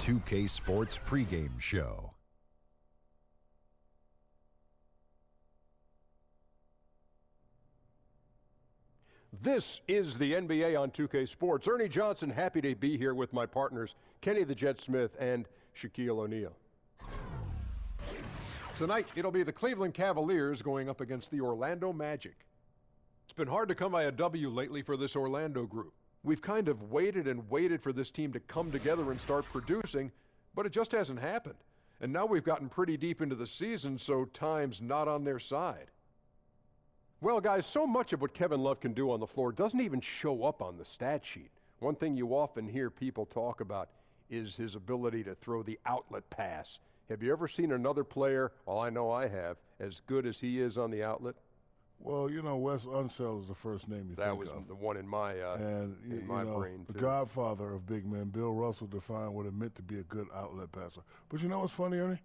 2K Sports pregame show. This is the NBA on 2K Sports. Ernie Johnson, happy to be here with my partners, Kenny the Jet Smith and Shaquille O'Neal. Tonight, it'll be the Cleveland Cavaliers going up against the Orlando Magic. It's been hard to come by a W lately for this Orlando group. We've kind of waited and waited for this team to come together and start producing, but it just hasn't happened. And now we've gotten pretty deep into the season, so time's not on their side. Well, guys, so much of what Kevin Love can do on the floor doesn't even show up on the stat sheet. One thing you often hear people talk about is his ability to throw the outlet pass. Have you ever seen another player, well, I know I have, as good as he is on the outlet? Well, you know, Wes Unseld is the first name you think of. That was the one in my brain, too. The godfather of big men, Bill Russell, defined what it meant to be a good outlet passer. But you know what's funny, Ernie?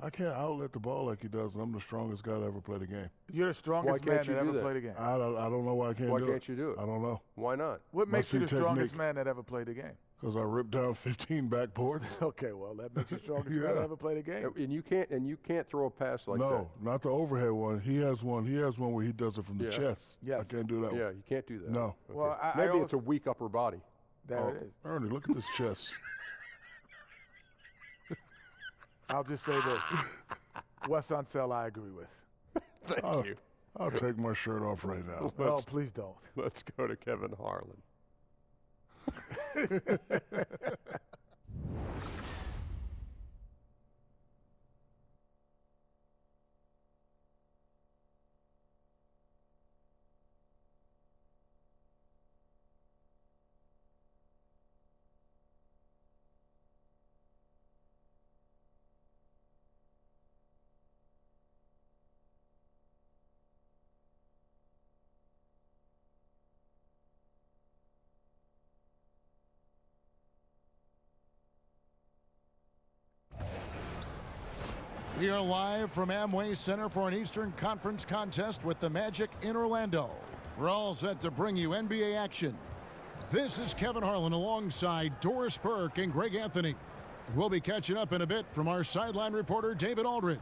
I can't outlet the ball like he does, and I'm the strongest guy to ever play the game. You're the strongest man that ever played the game. I don't know why I can't do it. Why can't you do it? I don't know. Why not? What makes you the strongest man that ever played the game? Because I ripped down 15 backboards. Okay, well, that makes you the strongest man that ever played the game. And you can't throw a pass like that. No, not the overhead one. He has one where he does it from the chest. Yes. I can't do that one. Yeah, you can't do that. No. Okay. Well, maybe it's a weak upper body. There it is. Ernie, look at this chest. I'll just say this. Wes Unseld, I agree with. Thank you. I'll take my shirt off right now. Well, please don't. Let's go to Kevin Harlan. We are live from Amway Center for an Eastern Conference contest with the Magic in Orlando. We're all set to bring you NBA action. This is Kevin Harlan alongside Doris Burke and Greg Anthony. We'll be catching up in a bit from our sideline reporter, David Aldridge.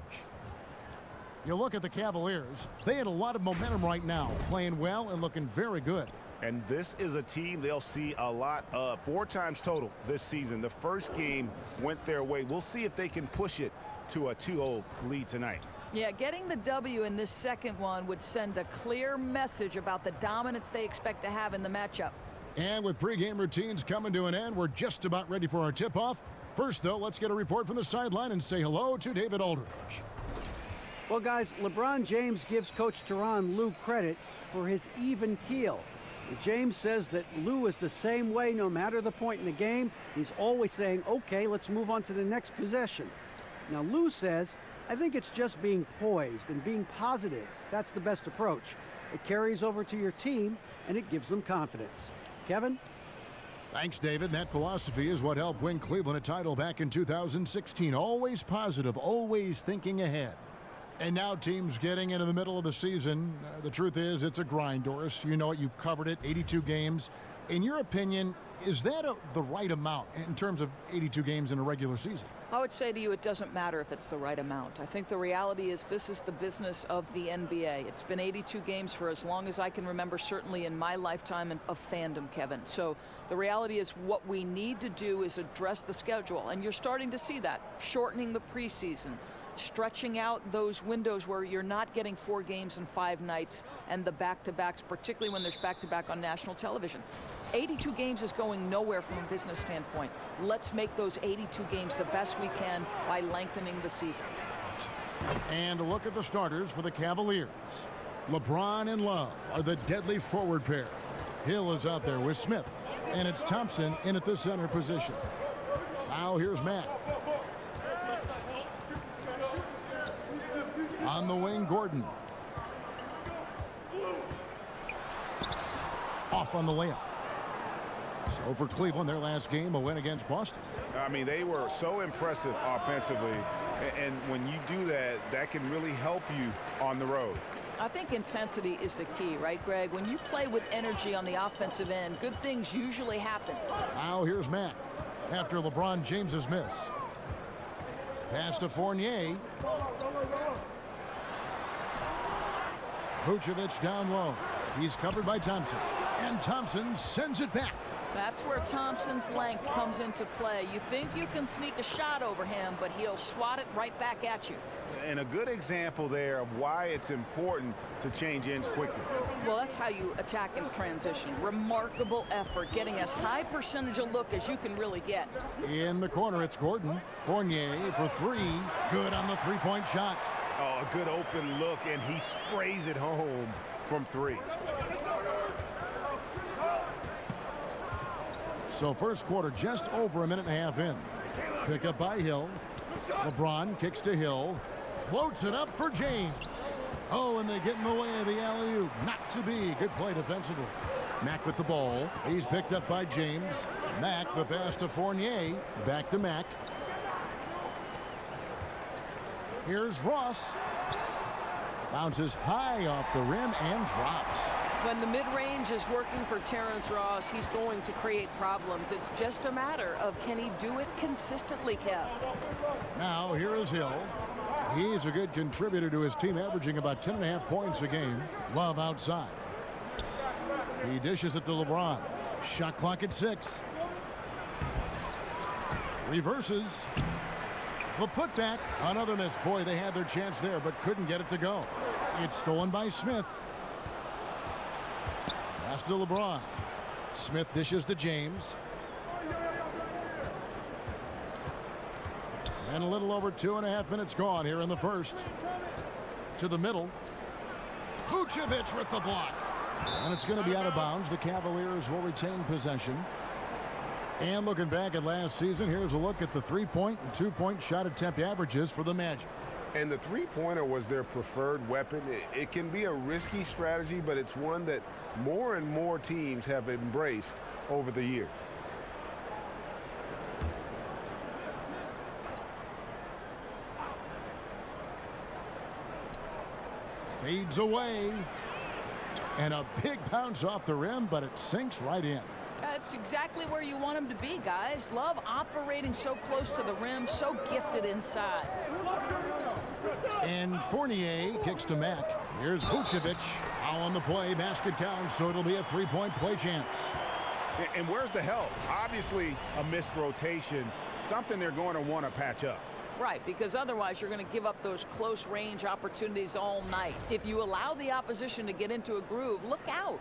You look at the Cavaliers, they had a lot of momentum right now, playing well and looking very good. And this is a team they'll see a lot of, 4 times total this season. The first game went their way. We'll see if they can push it to a 2-0 lead tonight. Yeah, getting the W in this second one would send a clear message about the dominance they expect to have in the matchup. And with pregame routines coming to an end, we're just about ready for our tip-off. First, though, let's get a report from the sideline and say hello to David Aldridge. Well, guys, LeBron James gives Coach Tyronn Lue credit for his even keel. James says that Lue is the same way no matter the point in the game. He's always saying, okay, let's move on to the next possession. Now, Lue says, I think it's just being poised and being positive. That's the best approach. It carries over to your team, and it gives them confidence. Kevin? Thanks, David. That philosophy is what helped win Cleveland a title back in 2016. Always positive, always thinking ahead. And now teams getting into the middle of the season. The truth is, it's a grind, Doris. You know it. You've covered it, 82 games. In your opinion, is that the right amount in terms of 82 games in a regular season? I would say to you, it doesn't matter if it's the right amount. I think the reality is this is the business of the NBA. It's been 82 games for as long as I can remember, certainly in my lifetime of fandom, Kevin. So the reality is what we need to do is address the schedule. And you're starting to see that, shortening the preseason, stretching out those windows where you're not getting 4 games in 5 nights and the back-to-backs, particularly when there's back-to-back on national television. 82 games is going nowhere from a business standpoint. Let's make those 82 games the best we can by lengthening the season. And a look at the starters for the Cavaliers. LeBron and Love are the deadly forward pair. Hill is out there with Smith, and it's Thompson in at the center position. Now here's Matt. On the wing, Gordon. Off on the layup. So for Cleveland, their last game, a win against Boston. I mean, they were so impressive offensively. And when you do that, that can really help you on the road. I think intensity is the key, right, Greg? When you play with energy on the offensive end, good things usually happen. Now here's Matt. after LeBron James's miss. Pass to Fournier. Vucevic down low. He's covered by Thompson. And Thompson sends it back. That's where Thompson's length comes into play. You think you can sneak a shot over him, but he'll swat it right back at you. And a good example there of why it's important to change ends quickly. Well, that's how you attack in transition. Remarkable effort, getting as high percentage a look as you can really get. In the corner, it's Gordon. Fournier for three. Good on the three-point shot. Oh, a good open look, and he sprays it home from three. So first quarter just over a minute and a half in. Pick up by Hill. LeBron kicks to Hill. Floats it up for James. Oh, and they get in the way of the alley-oop. Not to be. Good play defensively. Mack with the ball. He's picked up by James. Mack, the pass to Fournier. Back to Mack. Here's Ross. Bounces high off the rim and drops. When the mid-range is working for Terrence Ross, he's going to create problems. It's just a matter of can he do it consistently, Kev. Now here is Hill. He's a good contributor to his team, averaging about 10.5 points a game. Love outside. He dishes it to LeBron. Shot clock at 6. Reverses. The putback. Another miss. Boy, they had their chance there, but couldn't get it to go. It's stolen by Smith. Pass to LeBron. Smith dishes to James. And a little over 2.5 minutes gone here in the first. To the middle. Vucevic with the block. And it's going to be out of bounds. The Cavaliers will retain possession. And looking back at last season, here's a look at the 3-point and 2-point shot attempt averages for the Magic. And the three-pointer was their preferred weapon. It can be a risky strategy, but it's one that more and more teams have embraced over the years. Fades away. And a big bounce off the rim, but it sinks right in. That's exactly where you want him to be, guys. Love operating so close to the rim, so gifted inside. And Fournier kicks to Mack. Here's Vucevic. Foul on the play. Basket counts, so it'll be a 3-point play chance. And where's the help? Obviously, a missed rotation. Something they're going to want to patch up. Right, because otherwise you're going to give up those close range opportunities all night. If you allow the opposition to get into a groove, look out.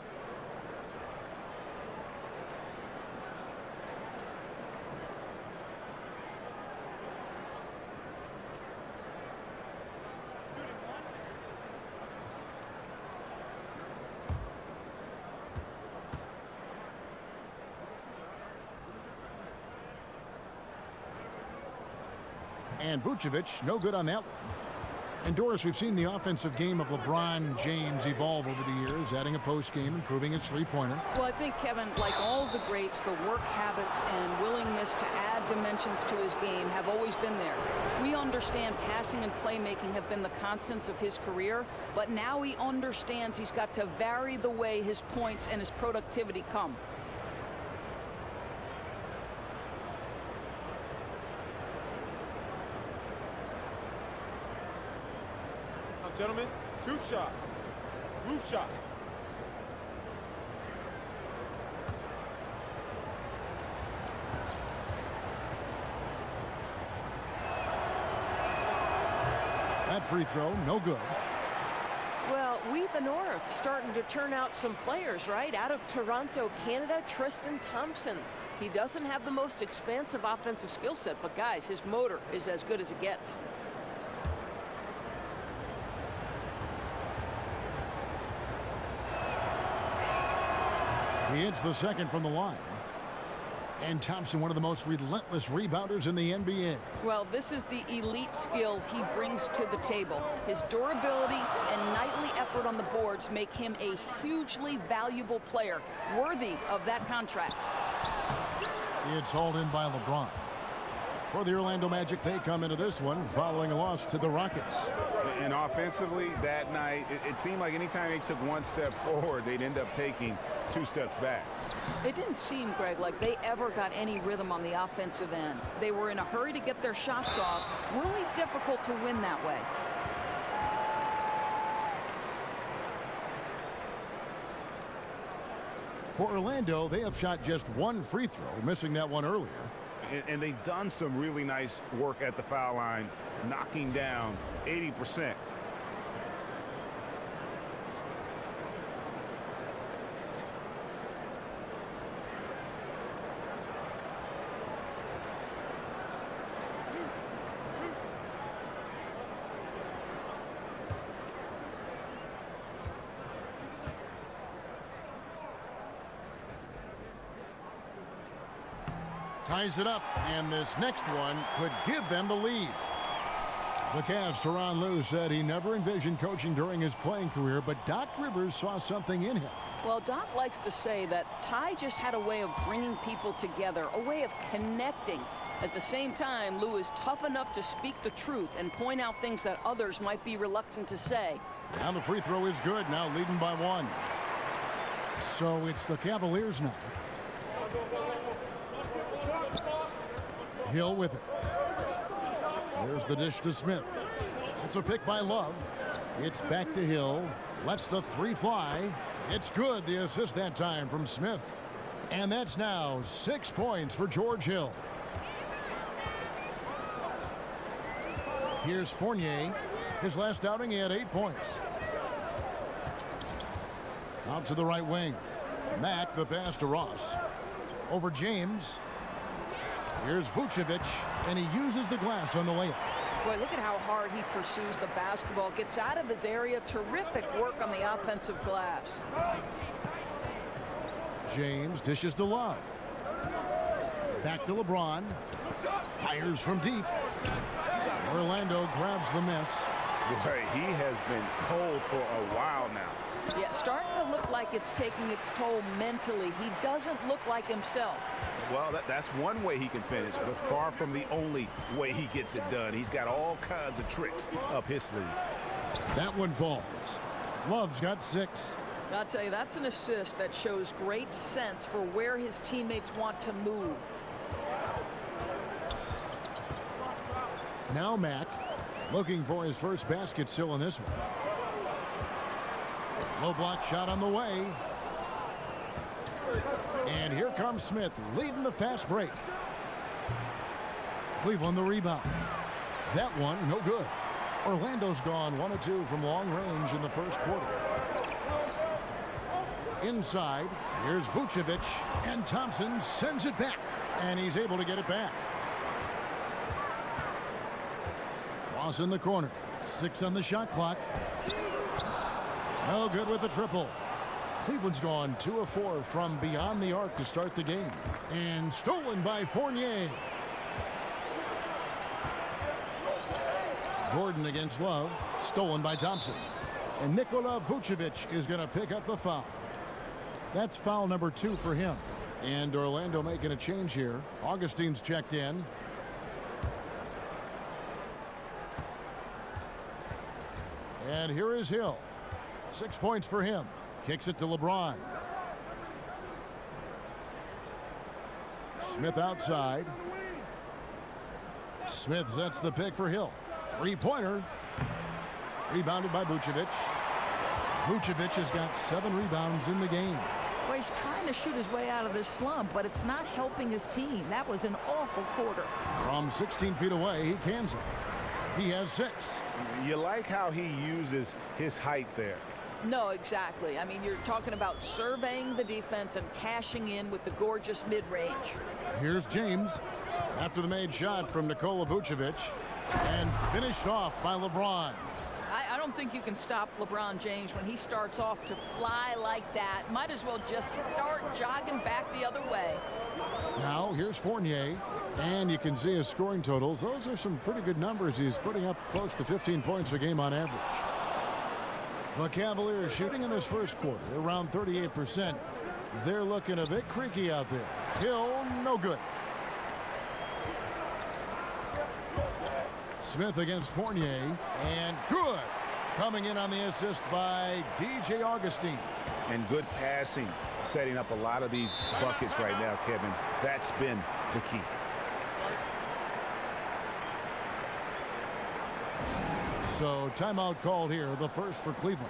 And Vucevic, no good on that one. And Doris, we've seen the offensive game of LeBron James evolve over the years, adding a post game, improving his three-pointer. Well, I think, Kevin, like all of the greats, the work habits and willingness to add dimensions to his game have always been there. We understand passing and playmaking have been the constants of his career, but now he understands he's got to vary the way his points and his productivity come. Gentlemen, 2 shots. Roof shots. That free throw, no good. Well, we the North starting to turn out some players, right? Out of Toronto, Canada, Tristan Thompson. He doesn't have the most expansive offensive skill set, but guys, his motor is as good as it gets. He hits the second from the line. And Thompson, one of the most relentless rebounders in the NBA. Well, this is the elite skill he brings to the table. His durability and nightly effort on the boards make him a hugely valuable player, worthy of that contract. It's hauled in by LeBron. For the Orlando Magic, they come into this one following a loss to the Rockets. And offensively, that night, it seemed like anytime they took one step forward, they'd end up taking 2 steps back. It didn't seem, Greg, like they ever got any rhythm on the offensive end. They were in a hurry to get their shots off. Really difficult to win that way. For Orlando, they have shot just 1 free throw, missing that one earlier. And they've done some really nice work at the foul line, knocking down 80%. Ties it up, and this next one could give them the lead. The Cavs' Tyronn Lue said he never envisioned coaching during his playing career, but Doc Rivers saw something in him. Well, Doc likes to say that Ty just had a way of bringing people together, a way of connecting. At the same time, Lue is tough enough to speak the truth and point out things that others might be reluctant to say. Now the free throw is good, now leading by 1. So it's the Cavaliers now. Hill with it. There's the dish to Smith. It's a pick by Love. It's back to Hill. Lets the 3 fly. It's good. The assist that time from Smith. And that's now 6 points for George Hill. Here's Fournier. His last outing, he had 8 points. Out to the right wing. Mack, the pass to Ross. Over James. Here's Vucevic, and he uses the glass on the layup. Boy, look at how hard he pursues the basketball. Gets out of his area. Terrific work on the offensive glass. James dishes to Love. Back to LeBron. Fires from deep. Orlando grabs the miss. Boy, he has been cold for a while now. Yeah, starting to look like it's taking its toll mentally. He doesn't look like himself. Well, that's one way he can finish, but far from the only way he gets it done. He's got all kinds of tricks up his sleeve. That one falls. Love's got 6. I'll tell you, that's an assist that shows great sense for where his teammates want to move. Now Mack looking for his first basket still in this one. Low block shot on the way. And here comes Smith leading the fast break. Cleveland the rebound. That one no good. Orlando's gone 1 of 2 from long range in the first quarter. Inside, here's Vucevic, and Thompson sends it back, and he's able to get it back. Ross in the corner. 6 on the shot clock. No good with the triple. Cleveland's gone 2 of 4 from beyond the arc to start the game. And stolen by Fournier. Gordon against Love. Stolen by Thompson. And Nikola Vucevic is going to pick up the foul. That's foul number 2 for him. And Orlando making a change here. Augustine's checked in. And here is Hill. 6 points for him. Kicks it to LeBron. Smith outside. Smith sets the pick for Hill. 3-pointer. Rebounded by Vucevic. Vucevic has got 7 rebounds in the game. Well, he's trying to shoot his way out of this slump, but it's not helping his team. That was an awful quarter. From 16 feet away, he cans it. He has 6. You like how he uses his height there. No, exactly. I mean, you're talking about surveying the defense and cashing in with the gorgeous mid-range. Here's James after the made shot from Nikola Vucevic, and finished off by LeBron. I don't think you can stop LeBron James when he starts off to fly like that. Might as well just start jogging back the other way. Now here's Fournier, and you can see his scoring totals. Those are some pretty good numbers. He's putting up close to 15 points a game on average. The Cavaliers shooting in this first quarter around 38%. They're looking a bit creaky out there. Hill, no good. Smith against Fournier, and good. Coming in on the assist by DJ Augustine. And good passing, setting up a lot of these buckets right now, Kevin. That's been the key. So timeout called here, the first for Cleveland.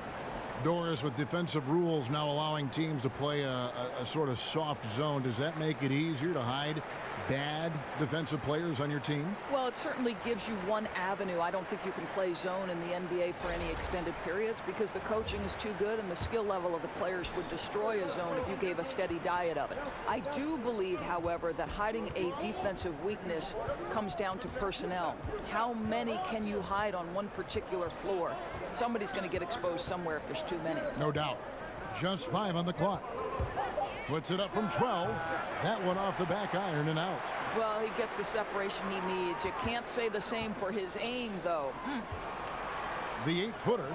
Doris, with defensive rules now allowing teams to play a sort of soft zone, does that make it easier to hide bad defensive players on your team? Well, it certainly gives you one avenue. I don't think you can play zone in the NBA for any extended periods because the coaching is too good and the skill level of the players would destroy a zone if you gave a steady diet of it. I do believe, however, that hiding a defensive weakness comes down to personnel. How many can you hide on one particular floor? Somebody's going to get exposed somewhere if there's too many. No doubt. Just 5 on the clock. Puts it up from 12. That one off the back iron and out. Well, he gets the separation he needs. You can't say the same for his aim, though. The 8-footer.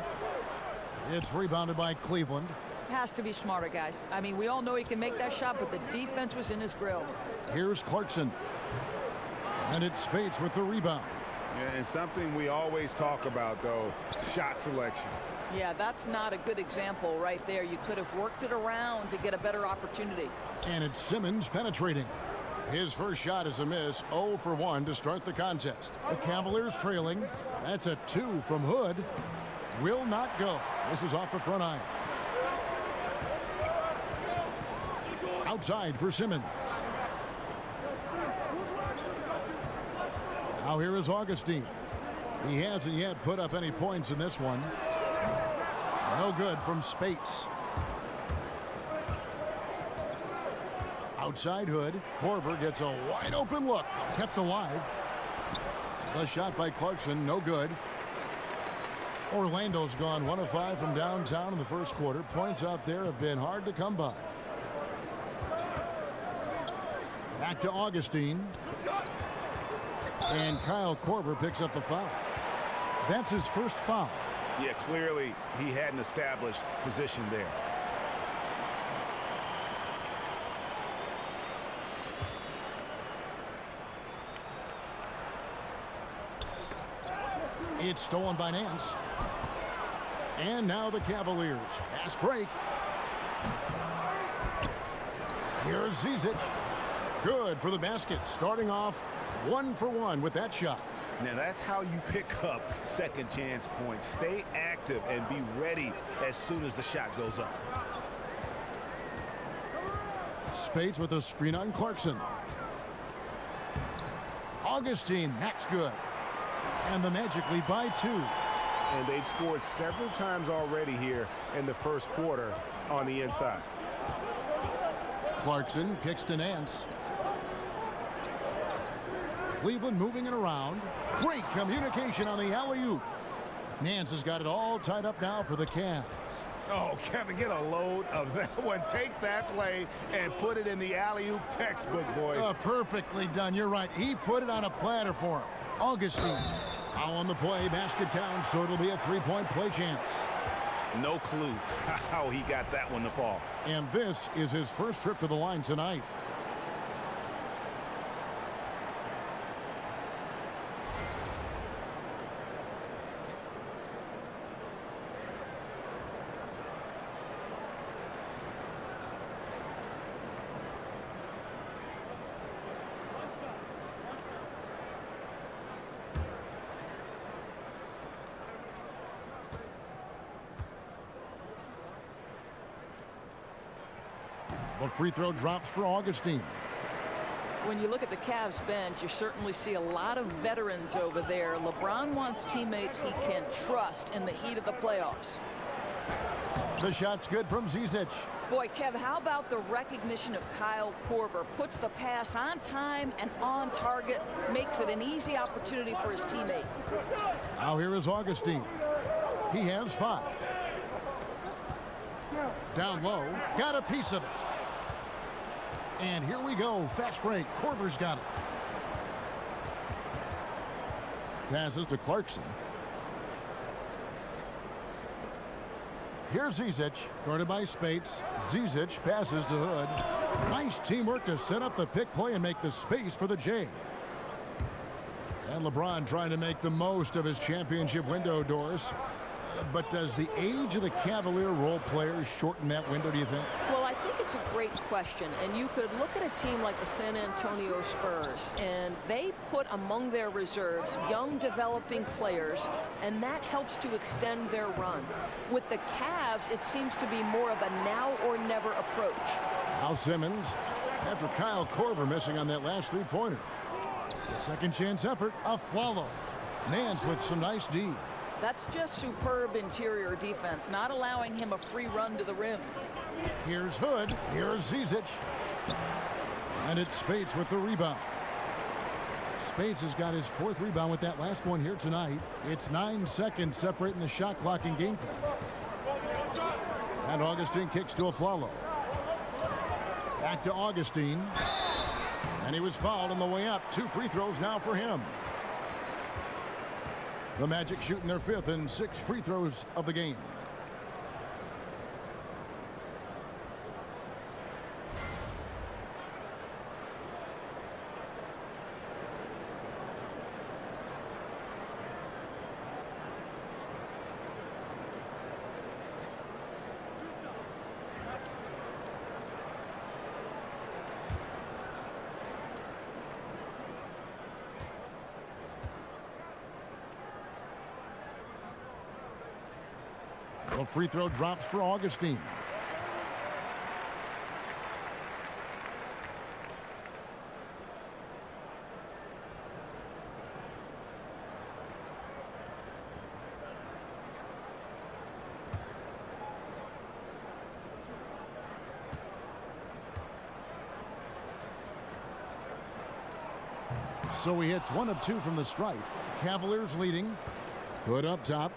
It's rebounded by Cleveland. Has to be smarter, guys. I mean, we all know he can make that shot, but the defense was in his grill. Here's Clarkson. And it's Spates with the rebound. Yeah, and something we always talk about, though, shot selection. Yeah, that's not a good example right there. You could have worked it around to get a better opportunity. And it's Simmons penetrating. His first shot is a miss. 0 for 1 to start the contest. The Cavaliers trailing. That's a 2 from Hood. Will not go. This is off the front iron. Outside for Simmons. Now here is Augustine. He hasn't yet put up any points in this one. No good from Spates. Outside Hood. Korver gets a wide open look. Kept alive. The shot by Clarkson, no good. Orlando's gone 1 of 5 from downtown in the first quarter. Points out there have been hard to come by. Back to Augustine. And Kyle Korver picks up the foul. That's his first foul. Yeah, clearly he hadn't established position there. It's stolen by Nance. And now the Cavaliers. Fast break. Here's Zizic. Good for the basket. Starting off 1 for 1 with that shot. Now that's how you pick up second chance points. Stay active and be ready as soon as the shot goes up. Spates with a screen on Clarkson. Augustine, that's good. And the Magic lead by 2. And they've scored several times already here in the first quarter on the inside. Clarkson kicks to Nance. Cleveland moving it around. Great communication on the alley-oop. Nance has got it all tied up now for the Cavs. Oh, Kevin, get a load of that one. Take that play and put it in the alley-oop textbook, boys. Perfectly done. You're right. He put it on a platter for him. Augustine. Foul on the play. Basket counts, so it'll be a 3-point play chance. No clue how he got that one to fall. And this is his first trip to the line tonight. The free throw drops for Augustine. When you look at the Cavs bench, you certainly see a lot of veterans over there. LeBron wants teammates he can trust in the heat of the playoffs. The shot's good from Zizic. Boy, Kev, how about the recognition of Kyle Korver? Puts the pass on time and on target, makes it an easy opportunity for his teammate. Now here is Augustine. He has 5. Down low, got a piece of it. And here we go, fast break. Korver's got it. Passes to Clarkson. Here's Zizic, guarded by Spates. Zizic passes to Hood. Nice teamwork to set up the pick play and make the space for the J. And LeBron trying to make the most of his championship window, Doris. But does the age of the Cavalier role players shorten that window, do you think? Well, I think it's a great question. And you could look at a team like the San Antonio Spurs, and they put among their reserves young developing players, and that helps to extend their run. With the Cavs, it seems to be more of a now or never approach. Al Simmons, after Kyle Korver missing on that last three-pointer. A second chance effort, a follow. Nance with some nice D. That's just superb interior defense, not allowing him a free run to the rim. Here's Hood. Here's Zizic. And it's Spates with the rebound. Spates has got his fourth rebound with that last one here tonight. It's 9 seconds separating the shot clock and game clock. And Augustine kicks to Afflalo. Back to Augustine. And he was fouled on the way up. 2 free throws now for him. The Magic shooting their 5th and 6th free throws of the game. The free throw drops for Augustine. So he hits 1 of 2 from the stripe. Cavaliers leading. Hood up top.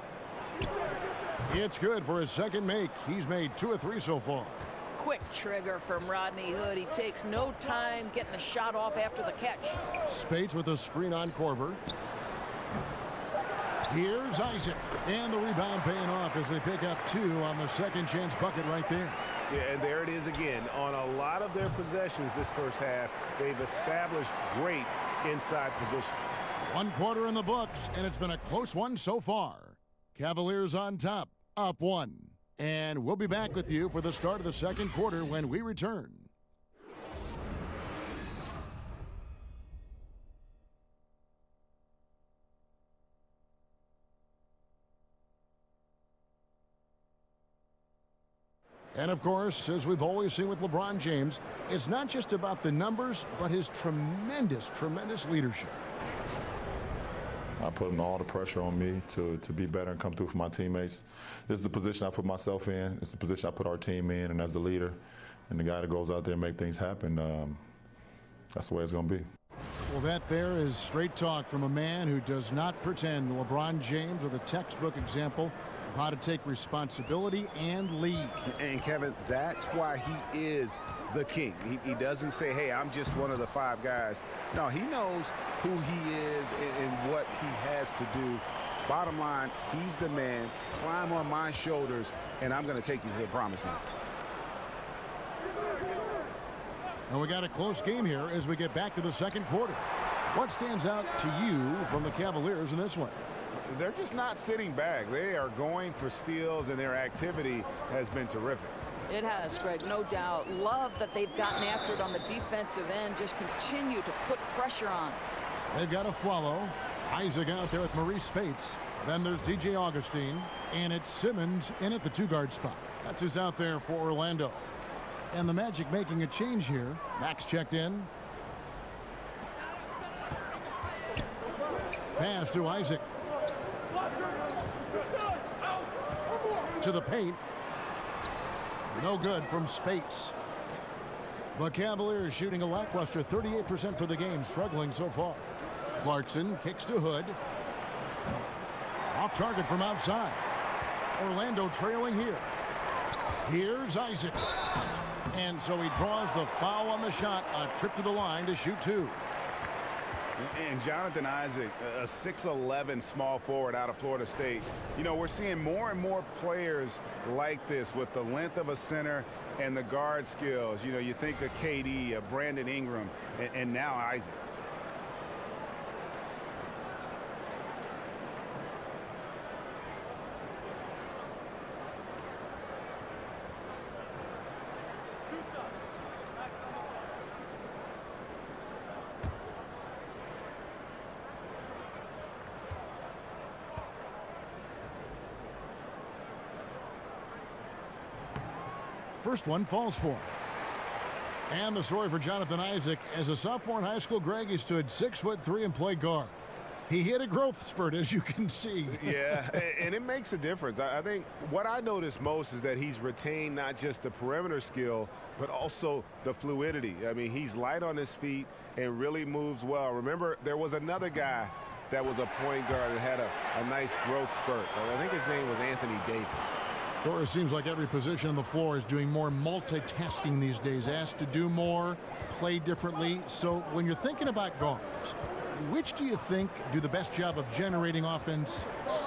It's good for his second make. He's made 2 of 3 so far. Quick trigger from Rodney Hood. He takes no time getting the shot off after the catch. Spates with a screen on Korver. Here's Isaac. And the rebound paying off as they pick up 2 on the second chance bucket right there. Yeah, and there it is again. On a lot of their possessions this first half, they've established great inside position. 1 quarter in the books, and it's been a close one so far. Cavaliers on top. Up 1. And we'll be back with you for the start of the second quarter when we return. And of course, as we've always seen with LeBron James, it's not just about the numbers, but his tremendous, tremendous leadership. I put all the pressure on me to be better and come through for my teammates. This is the position I put myself in. It's the position I put our team in. And as the leader and the guy that goes out there and make things happen, that's the way it's going to be. Well, that there is straight talk from a man who does not pretend. LeBron James with a textbook example of how to take responsibility and lead. And Kevin, that's why he is the king. He doesn't say, hey, I'm just one of the 5 guys. No, he knows who he is and what he has to do. Bottom line, he's the man. Climb on my shoulders, and I'm going to take you to the promised land. And we got a close game here as we get back to the second quarter. What stands out to you from the Cavaliers in this one? They're just not sitting back. They are going for steals, and their activity has been terrific. It has, Greg, no doubt. Love that they've gotten after it on the defensive end. Just continue to put pressure on. They've got Afflalo. Isaac out there with Maurice Spates. Then there's DJ Augustine. And it's Simmons in at the 2-guard spot. That's who's out there for Orlando. And the Magic making a change here. Max checked in. Pass to Isaac. To the paint. No good from Spates. The Cavaliers shooting a lackluster 38% for the game, struggling so far. Clarkson kicks to Hood. Off target from outside. Orlando trailing here. Here's Isaac. And so he draws the foul on the shot. A trip to the line to shoot 2. And Jonathan Isaac, a 6'11" small forward out of Florida State. You know, we're seeing more and more players like this with the length of a center and the guard skills. You know, you think of KD, Brandon Ingram, and now Isaac. First one falls for him. And the story for Jonathan Isaac. As a sophomore in high school, Greg, he stood 6'3" and played guard. He hit a growth spurt, as you can see. Yeah, and it makes a difference. I think what I notice most is that he's retained not just the perimeter skill, but also the fluidity. I mean, he's light on his feet and really moves well. Remember, there was another guy that was a point guard that had a nice growth spurt. I think his name was Anthony Davis. Or it seems like every position on the floor is doing more multitasking these days, asked to do more, play differently. So when you're thinking about guards, which do you think do the best job of generating offense,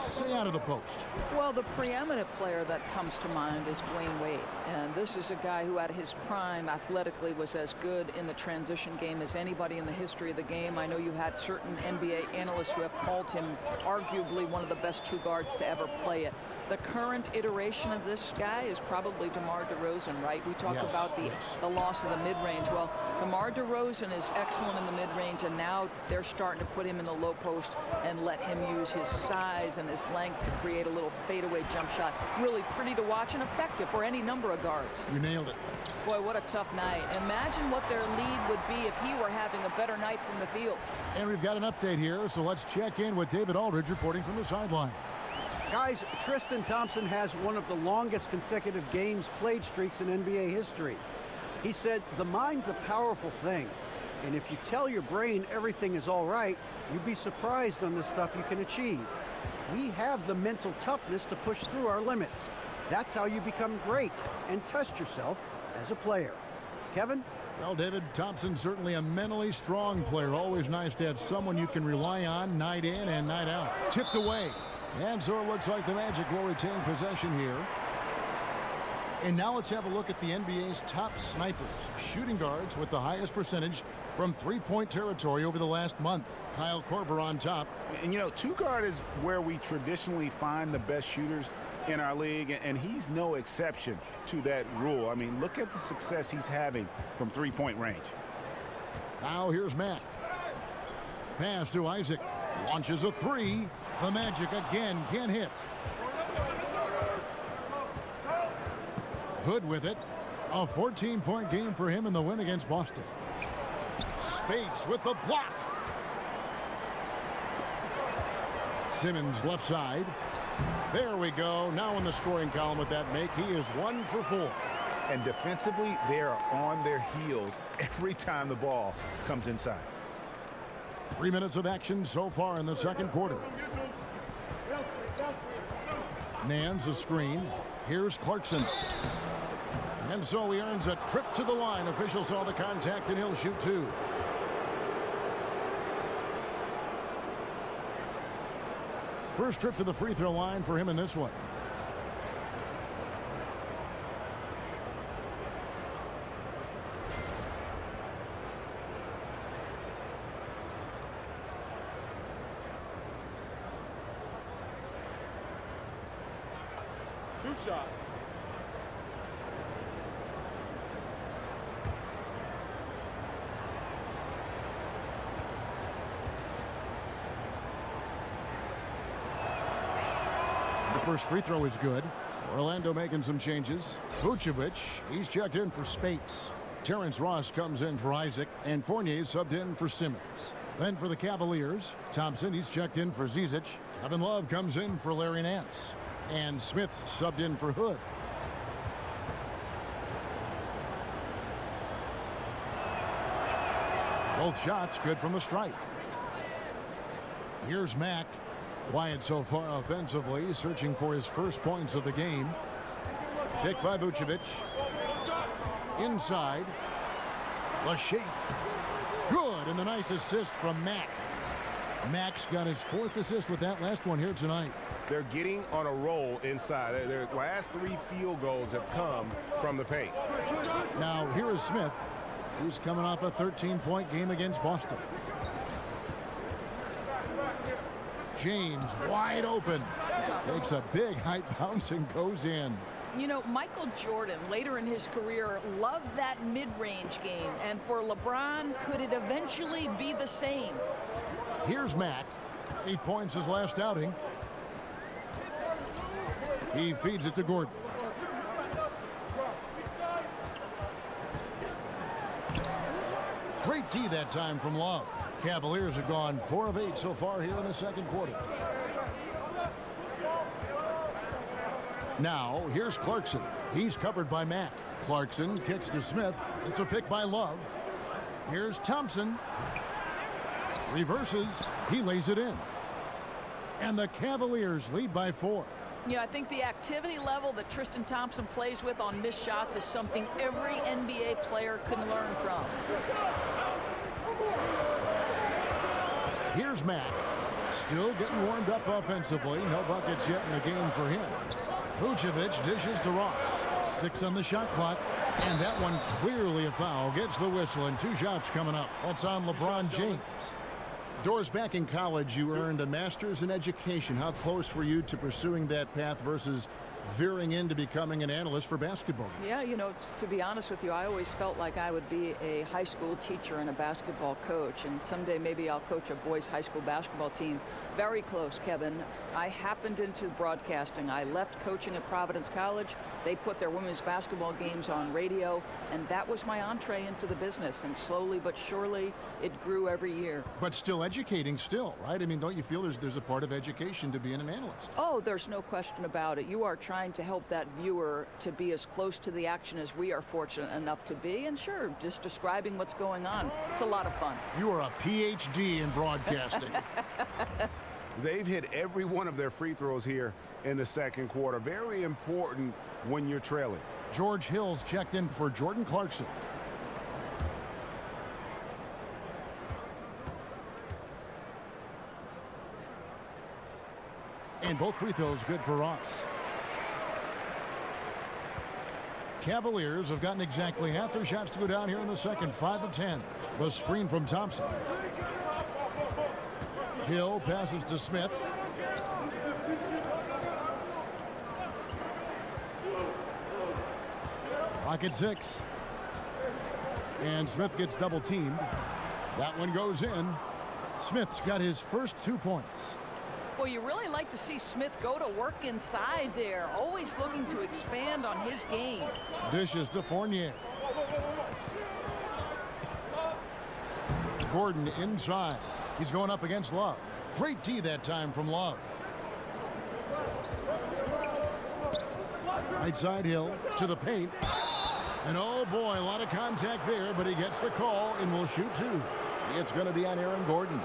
say, out of the post? Well, the preeminent player that comes to mind is Dwayne Wade. And this is a guy who at his prime athletically was as good in the transition game as anybody in the history of the game. I know you had certain NBA analysts who have called him arguably one of the best two guards to ever play it. The current iteration of this guy is probably DeMar DeRozan, right? We talk about the loss of the mid-range. Well, DeMar DeRozan is excellent in the mid-range, and now they're starting to put him in the low post and let him use his size and his length to create a little fadeaway jump shot. Really pretty to watch and effective for any number of guards. You nailed it. Boy, what a tough night. Imagine what their lead would be if he were having a better night from the field. And we've got an update here, so let's check in with David Aldridge reporting from the sideline. Guys, Tristan Thompson has one of the longest consecutive games played streaks in NBA history. He said, the mind's a powerful thing, and if you tell your brain everything is all right, you'd be surprised on the stuff you can achieve. We have the mental toughness to push through our limits. That's how you become great and test yourself as a player. Kevin? Well, David, Thompson's certainly a mentally strong player. Always nice to have someone you can rely on night in and night out. Tipped away. And so it looks like the Magic will retain possession here. And now let's have a look at the NBA's top snipers, shooting guards with the highest percentage from three-point territory over the last month. Kyle Korver on top. And, you know, two guard is where we traditionally find the best shooters in our league, and he's no exception to that rule. I mean, look at the success he's having from three-point range. Now here's Matt. Pass to Isaac. Launches a three. The Magic again can't hit. Hood with it. A 14-point game for him in the win against Boston. Space with the block. Simmons left side. There we go. Now in the scoring column with that make. He is 1 for 4. And defensively, they are on their heels every time the ball comes inside. 3 minutes of action so far in the second quarter. Nance a screen. Here's Clarkson. And so he earns a trip to the line. Official saw the contact and he'll shoot two. First trip to the free throw line for him in this one. Two shots. The first free throw is good. Orlando making some changes. Vucevic, he's checked in for Spates. Terrence Ross comes in for Isaac, and Fournier subbed in for Simmons. Then for the Cavaliers, Thompson, he's checked in for Zizic. Kevin Love comes in for Larry Nance. And Smith subbed in for Hood. Both shots good from the stripe. Here's Mack. Quiet so far offensively, searching for his first points of the game. Picked by Vucevic. Inside. Lashake. Good, and the nice assist from Mack. Mack's got his 4th assist with that last one here tonight. They're getting on a roll inside. Their last 3 field goals have come from the paint. Now here is Smith, who's coming off a 13-point game against Boston. James wide open. Takes a big height bounce and goes in. You know, Michael Jordan, later in his career, loved that mid-range game. And for LeBron, could it eventually be the same? Here's Mack. 8 points his last outing. He feeds it to Gordon. Great D that time from Love. Cavaliers have gone 4 of 8 so far here in the second quarter. Now, here's Clarkson. He's covered by Mack. Clarkson kicks to Smith. It's a pick by Love. Here's Thompson. Reverses. He lays it in. And the Cavaliers lead by 4. Yeah, I think the activity level that Tristan Thompson plays with on missed shots is something every NBA player can learn from. Here's Mack. Still getting warmed up offensively. No buckets yet in the game for him. Vucevic dishes to Ross. 6 on the shot clock. And that one clearly a foul. Gets the whistle and 2 shots coming up. That's on LeBron James. Doris, back in college, you earned a master's in education. How close were you to pursuing that path versus veering into becoming an analyst for basketball games? Yeah, you know, to be honest with you, I always felt like I would be a high school teacher and a basketball coach, and someday maybe I'll coach a boys high school basketball team. Very close, Kevin. I happened into broadcasting. I left coaching at Providence College. They put their women's basketball games on radio, and that was my entree into the business, and slowly but surely it grew every year. But still educating still, right? I mean, don't you feel there's a part of education to being an analyst? Oh, there's no question about it. You are trying to help that viewer to be as close to the action as we are fortunate enough to be, and sure, just describing what's going on. It's a lot of fun. You are a PhD in broadcasting. They've hit every one of their free throws here in the second quarter. Very important when you're trailing. George Hill's checked in for Jordan Clarkson. And both free throws good for Ross. Cavaliers have gotten exactly half their shots to go down here in the second. 5 of 10. The screen from Thompson. Hill passes to Smith. Pocket 6. And Smith gets double teamed. That one goes in. Smith's got his first 2 points. Well, you really like to see Smith go to work inside there, always looking to expand on his game. Dishes to Fournier. Gordon inside. He's going up against Love. Great D that time from Love. Right side Hill to the paint. And oh boy, a lot of contact there, but he gets the call and will shoot 2. It's going to be on Aaron Gordon.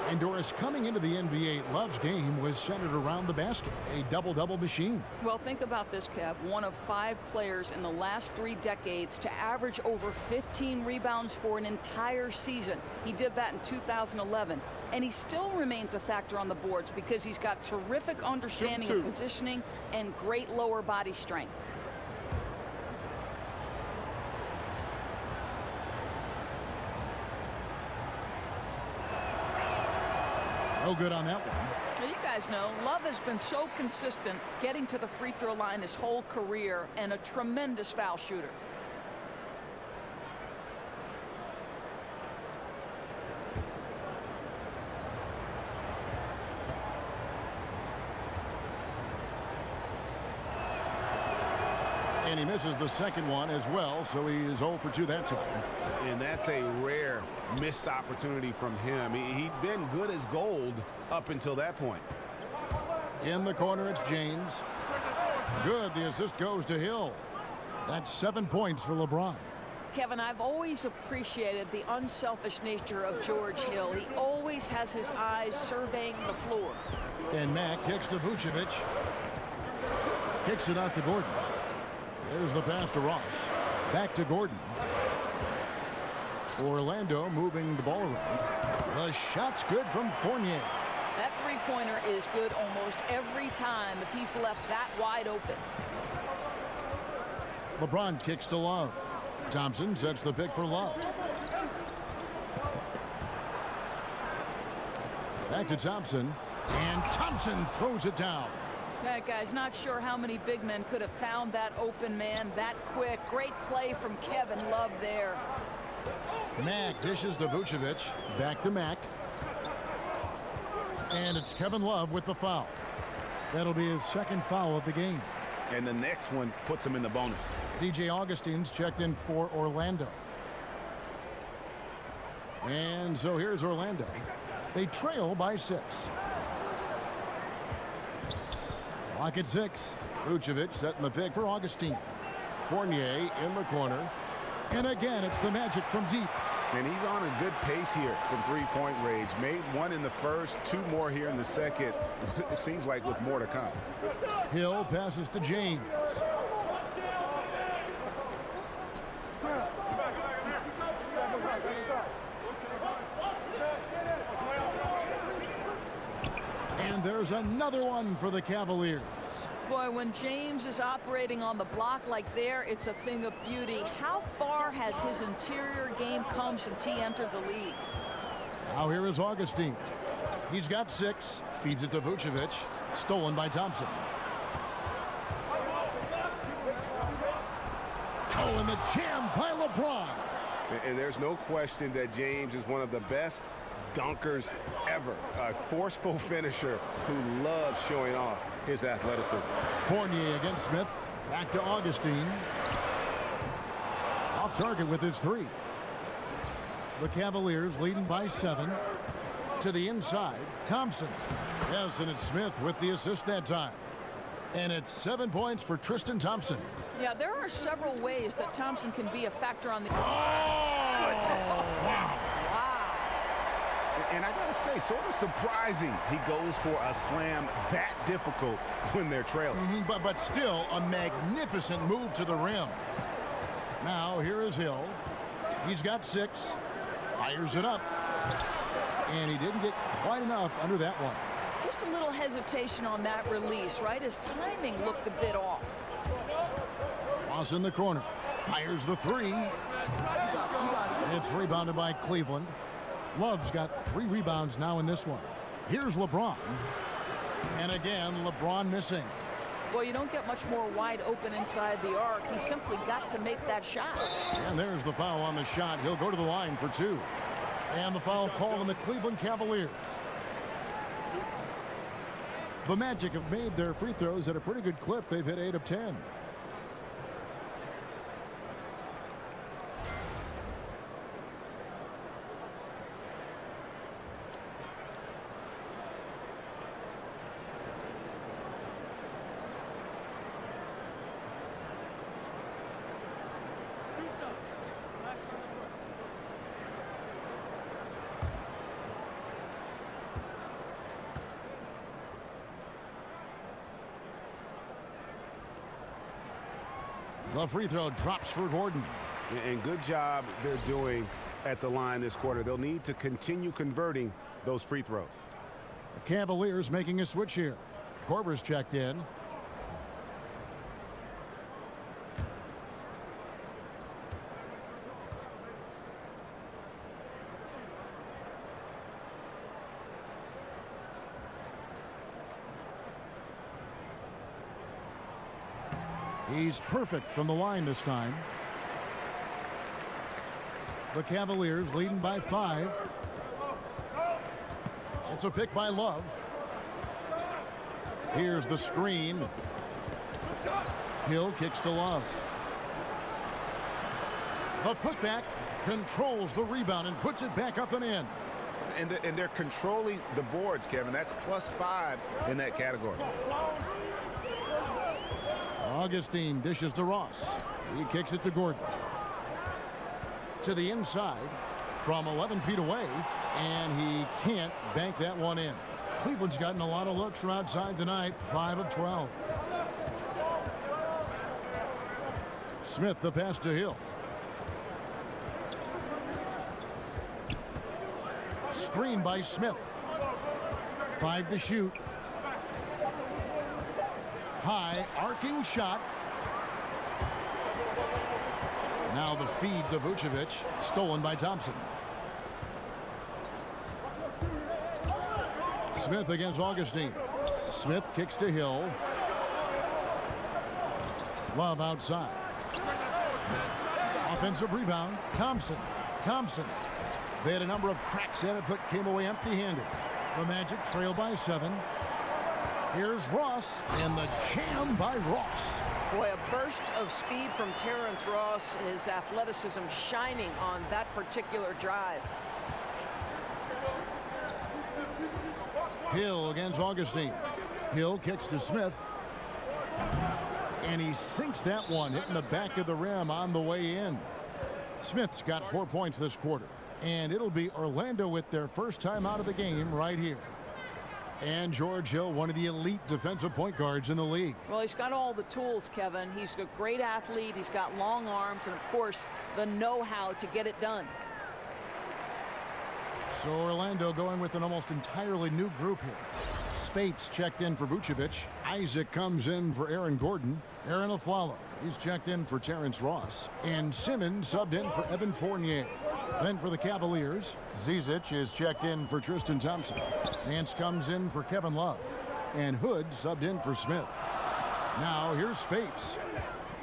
And Doris, coming into the NBA, Love's game was centered around the basket, a double-double machine. Well, think about this, Kev. One of 5 players in the last 3 decades to average over 15 rebounds for an entire season. He did that in 2011. And he still remains a factor on the boards because he's got terrific understanding of positioning and great lower body strength. No good on that one. Well, you guys know, Love has been so consistent getting to the free throw line his whole career and a tremendous foul shooter. And he misses the second one as well, so he is 0 for 2 that time. And that's a rare missed opportunity from him. He'd been good as gold up until that point. In the corner, it's James. Good. The assist goes to Hill. That's 7 points for LeBron. Kevin, I've always appreciated the unselfish nature of George Hill. He always has his eyes surveying the floor. And Mack kicks to Vucevic. Kicks it out to Gordon. There's the pass to Ross. Back to Gordon. Orlando moving the ball around. The shot's good from Fournier. That three-pointer is good almost every time if he's left that wide open. LeBron kicks to Love. Thompson sets the pick for Love. Back to Thompson. And Thompson throws it down. That guy's not sure how many big men could have found that open man that quick. Great play from Kevin Love there. Mack dishes to Vucevic. Back to Mack. And it's Kevin Love with the foul. That'll be his second foul of the game. And the next one puts him in the bonus. DJ Augustine's checked in for Orlando. And so here's Orlando. They trail by 6. Clock at 6. Vucevic setting the pick for Augustine. Fournier in the corner. And again, it's the Magic from deep. And he's on a good pace here from three-point range. Made 1 in the first, 2 more here in the second. It seems like with more to come. Hill passes to James. And there's another one for the Cavaliers. Boy, when James is operating on the block like there, it's a thing of beauty. How far has his interior game come since he entered the league? Now here is Augustine. He's got 6. Feeds it to Vucevic. Stolen by Thompson. Oh, and the jam by LeBron. And there's no question that James is one of the best dunkers ever. A forceful finisher who loves showing off his athleticism. Fournier against Smith. Back to Augustine. Off target with his 3. The Cavaliers leading by 7. To the inside, Thompson. Yes, and it's Smith with the assist that time. And it's 7 points for Tristan Thompson. Yeah, there are several ways that Thompson can be a factor on the... Wow. And I gotta say, sort of surprising he goes for a slam that difficult when they're trailing. But still a magnificent move to the rim. Now here is Hill. He's got 6. Fires it up. And he didn't get quite enough under that one. Just a little hesitation on that release, right? His timing looked a bit off. Ross in the corner. Fires the 3. It's rebounded by Cleveland. Love's got 3 rebounds now in this one. Here's LeBron. And again, LeBron missing. Well, you don't get much more wide open inside the arc. He simply got to make that shot. And there's the foul on the shot. He'll go to the line for 2. And the foul called on the Cleveland Cavaliers. The Magic have made their free throws at a pretty good clip. They've hit 8 of 10. The free throw drops for Gordon. And good job they're doing at the line this quarter. They'll need to continue converting those free throws. The Cavaliers making a switch here. Korver's checked in. He's perfect from the line this time. The Cavaliers leading by 5. It's a pick by Love. Here's the screen. Hill kicks to Love. The putback controls the rebound and puts it back up and in. And they're controlling the boards, Kevin. That's +5 in that category. Augustine dishes to Ross. He kicks it to Gordon. To the inside from 11 feet away, and he can't bank that one in. Cleveland's gotten a lot of looks from outside tonight, 5 of 12. Smith the pass to Hill. Screen by Smith. 5 to shoot. High arcing shot. Now the feed to Vucevic, stolen by Thompson. Smith against Augustine. Smith kicks to Hill. Love outside. Offensive rebound. Thompson. They had a number of cracks at it, but came away empty-handed. The Magic trail by 7. Here's Ross, and the jam by Ross. Boy, a burst of speed from Terrence Ross. His athleticism shining on that particular drive. Hill against Augustine. Hill kicks to Smith. And he sinks that one, hitting the back of the rim on the way in. Smith's got 4 points this quarter. And it'll be Orlando with their first time out of the game right here. And George Hill, one of the elite defensive point guards in the league. Well, he's got all the tools, Kevin. He's a great athlete. He's got long arms and, of course, the know-how to get it done. So Orlando going with an almost entirely new group here. Spates checked in for Vucevic. Isaac comes in for Aaron Gordon. Aaron Aflalo, he's checked in for Terrence Ross. And Simmons subbed in for Evan Fournier. Then for the Cavaliers, Zizic is checked in for Tristan Thompson. Nance comes in for Kevin Love. And Hood subbed in for Smith. Now here's Spates.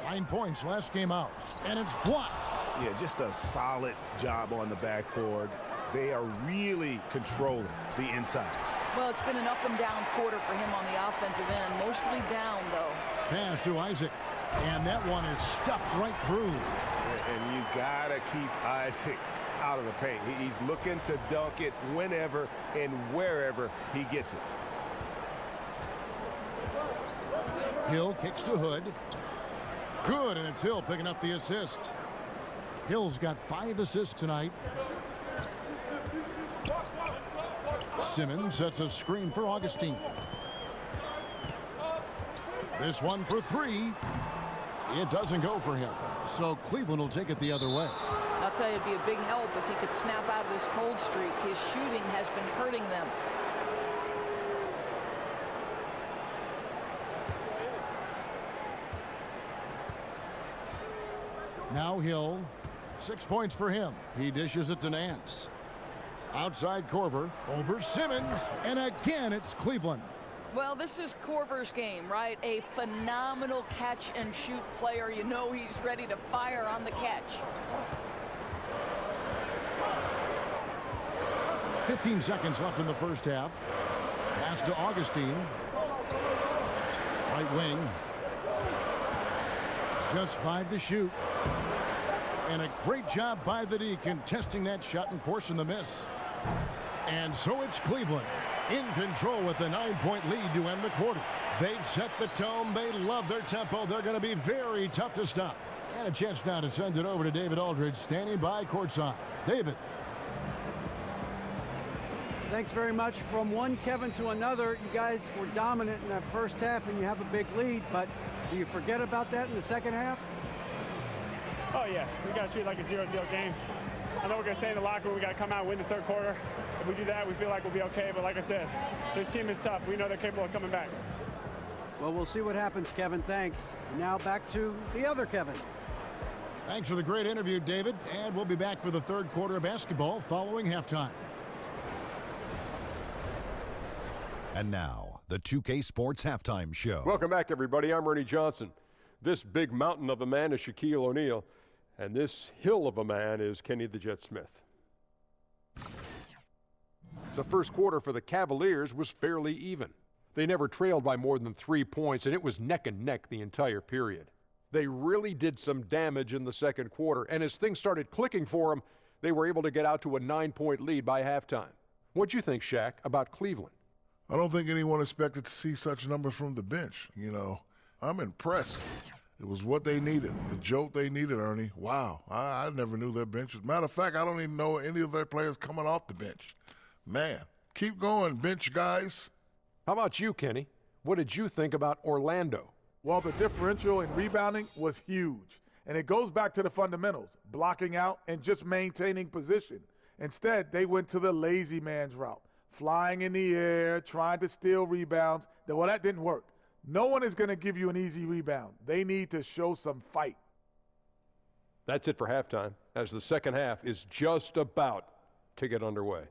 9 points last game out. And it's blocked. Yeah, just a solid job on the backboard. They are really controlling the inside. Well, it's been an up and down quarter for him on the offensive end. Mostly down, though. Pass to Isaac. And that one is stuffed right through. And you got to keep Isaac out of the paint. He's looking to dunk it whenever and wherever he gets it. Hill kicks to Hood. Good, and it's Hill picking up the assist. Hill's got 5 assists tonight. Simmons sets a screen for Augustine. This one for 3. It doesn't go for him. So Cleveland will take it the other way. I'll tell you, it'd be a big help if he could snap out of this cold streak. His shooting has been hurting them. Now Hill, 6 points for him. He dishes it to Nance. Outside Korver, over Simmons, and again it's Cleveland. Well, this is Korver's game, right? A phenomenal catch-and-shoot player. You know he's ready to fire on the catch. 15 seconds left in the first half. Pass to Augustine. Right wing. Just 5 to shoot. And a great job by the D contesting that shot and forcing the miss. And so it's Cleveland in control with a 9-point lead to end the quarter. They've set the tone. They love their tempo. They're going to be very tough to stop. And a chance now to send it over to David Aldridge, standing by courtside. David. Thanks very much. From one Kevin to another, you guys were dominant in that first half and you have a big lead, but do you forget about that in the second half? Oh yeah, we got to treat it like a 0-0 game. I know we're going to stay in the locker room. We got to come out and win the third quarter. If we do that, we feel like we'll be okay. But like I said, this team is tough. We know they're capable of coming back. Well, we'll see what happens, Kevin. Thanks. Now back to the other Kevin. Thanks for the great interview, David. And we'll be back for the third quarter of basketball following halftime. And now, the 2K Sports Halftime Show. Welcome back, everybody. I'm Ernie Johnson. This big mountain of a man is Shaquille O'Neal, and this hill of a man is Kenny the Jet Smith. The first quarter for the Cavaliers was fairly even. They never trailed by more than 3 points, and it was neck and neck the entire period. They really did some damage in the second quarter, and as things started clicking for them, they were able to get out to a 9-point lead by halftime. What'd you think, Shaq, about Cleveland? I don't think anyone expected to see such numbers from the bench. You know, I'm impressed. It was what they needed, the jolt they needed, Ernie. Wow, I never knew their bench was. Matter of fact, I don't even know any of their players coming off the bench. Man, keep going, bench guys. How about you, Kenny? What did you think about Orlando? Well, the differential in rebounding was huge. And it goes back to the fundamentals, blocking out and just maintaining position. Instead, they went to the lazy man's route, flying in the air, trying to steal rebounds. Well, that didn't work. No one is going to give you an easy rebound. They need to show some fight. That's it for halftime, as the second half is just about to get underway.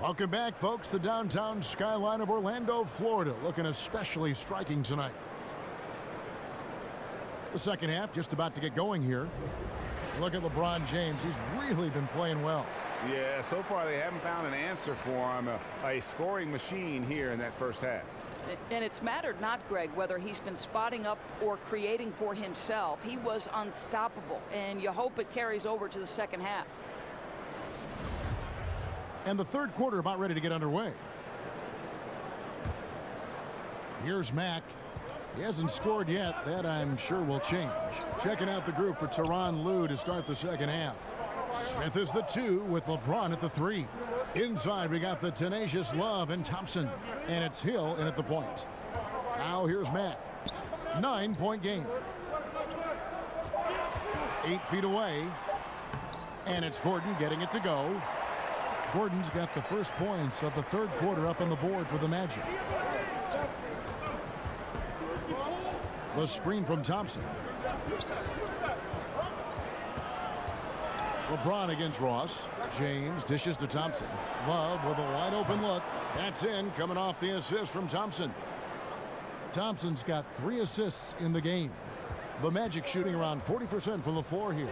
Welcome back, folks. The downtown skyline of Orlando, Florida, looking especially striking tonight. The second half just about to get going here. Look at LeBron James. He's really been playing well. Yeah, so far they haven't found an answer for him, a scoring machine here in that first half. And it's mattered not, Greg, whether he's been spotting up or creating for himself. He was unstoppable, and you hope it carries over to the second half. And the third quarter about ready to get underway. Here's Mack. He hasn't scored yet. That, I'm sure, will change. Checking out the group for Tyronn Lue to start the second half. Smith is the 2 with LeBron at the 3. Inside, we got the tenacious Love and Thompson. And it's Hill in at the point. Now here's Mack. 9-point game. 8 feet away. And it's Gordon getting it to go. Gordon's got the first points of the third quarter up on the board for the Magic. The screen from Thompson. LeBron against Ross. James dishes to Thompson. Love with a wide open look. That's in, coming off the assist from Thompson. Thompson's got 3 assists in the game. The Magic shooting around 40% from the floor here.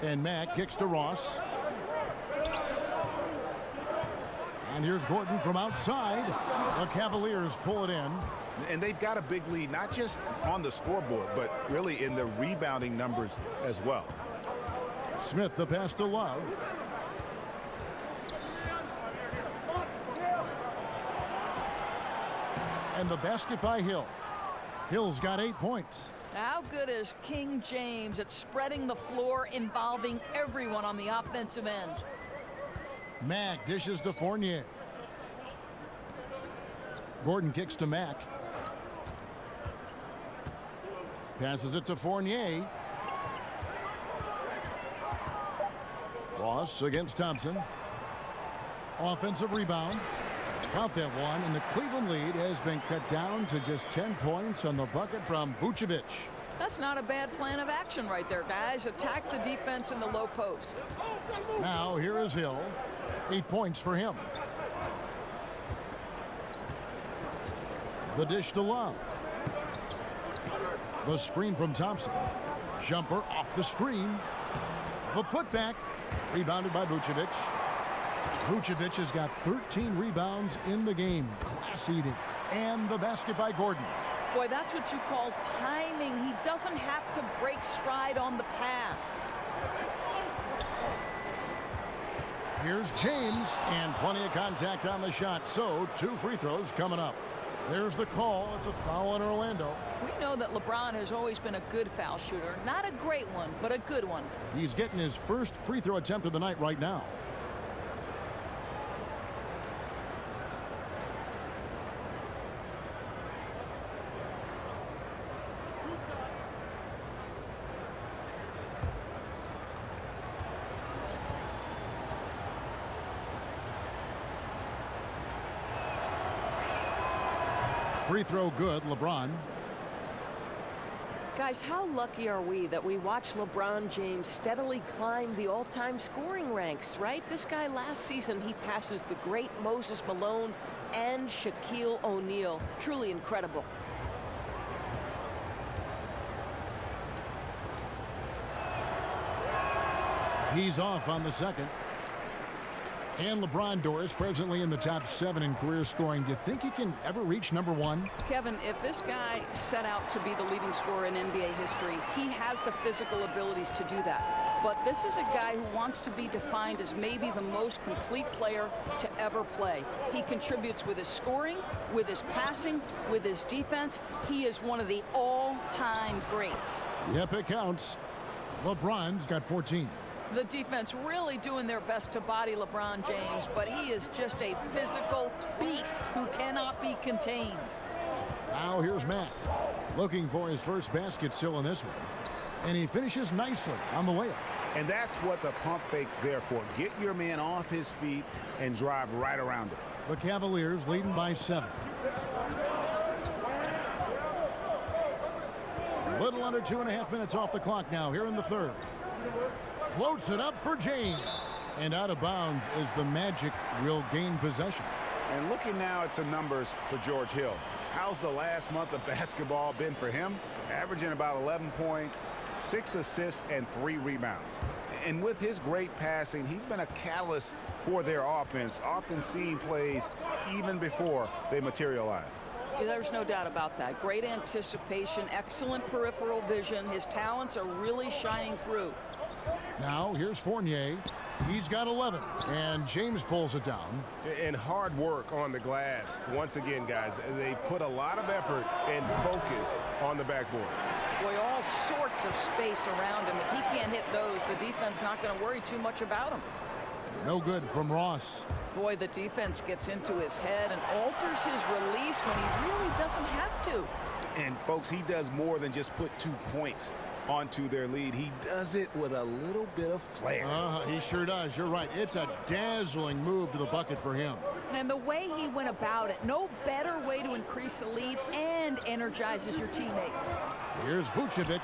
And Mack kicks to Ross. And here's Gordon from outside. The Cavaliers pull it in. And they've got a big lead, not just on the scoreboard, but really in the rebounding numbers as well. Smith, the pass to Love. And the basket by Hill. Hill's got 8 points. How good is King James at spreading the floor, involving everyone on the offensive end? Mack dishes to Fournier. Gordon kicks to Mack. Passes it to Fournier. Ross against Thompson. Offensive rebound. Count that one, and the Cleveland lead has been cut down to just 10 points on the bucket from Vucevic. That's not a bad plan of action right there, guys. Attack the defense in the low post. Now here is Hill. 8 points for him. The dish to Love. The screen from Thompson. Jumper off the screen. The putback. Rebounded by Vucevic. Vucevic has got 13 rebounds in the game. Class eating. And the basket by Gordon. Boy, that's what you call timing. He doesn't have to break stride on the pass. Here's James, and plenty of contact on the shot. So 2 free throws coming up. There's the call. It's a foul on Orlando. We know that LeBron has always been a good foul shooter. Not a great one, but a good one. He's getting his first free throw attempt of the night right now. Free throw good, LeBron. Guys, how lucky are we that we watch LeBron James steadily climb the all-time scoring ranks, right? This guy last season, he passes the great Moses Malone and Shaquille O'Neal. Truly incredible. He's off on the second. And LeBron, Doris, presently in the top 7 in career scoring. Do you think he can ever reach #1? Kevin, if this guy set out to be the leading scorer in NBA history, he has the physical abilities to do that. But this is a guy who wants to be defined as maybe the most complete player to ever play. He contributes with his scoring, with his passing, with his defense. He is one of the all-time greats. Yep, it counts. LeBron's got 14. The defense really doing their best to body LeBron James, but he is just a physical beast who cannot be contained. Now here's Mack, looking for his first basket still in this one. And he finishes nicely on the layup. And that's what the pump fake's there for. Get your man off his feet and drive right around him. The Cavaliers leading by 7. A little under 2.5 minutes off the clock now here in the third. Floats it up for James. And out of bounds as the Magic will gain possession. And looking now at some numbers for George Hill. How's the last month of basketball been for him? Averaging about 11 points, 6 assists, and 3 rebounds. And with his great passing, he's been a catalyst for their offense, often seeing plays even before they materialize. Yeah, there's no doubt about that. Great anticipation, excellent peripheral vision. His talents are really shining through. Now here's Fournier. He's got 11, and James pulls it down. And hard work on the glass. Once again, guys, they put a lot of effort and focus on the backboard. Boy, all sorts of space around him. If he can't hit those, the defense not going to worry too much about him. No good from Ross. Boy, the defense gets into his head and alters his release when he really doesn't have to. And, folks, he does more than just put 2 points onto their lead. He does it with a little bit of flair. He sure does. You're right. It's a dazzling move to the bucket for him. And the way he went about it, no better way to increase the lead and energizes your teammates. Here's Vucevic.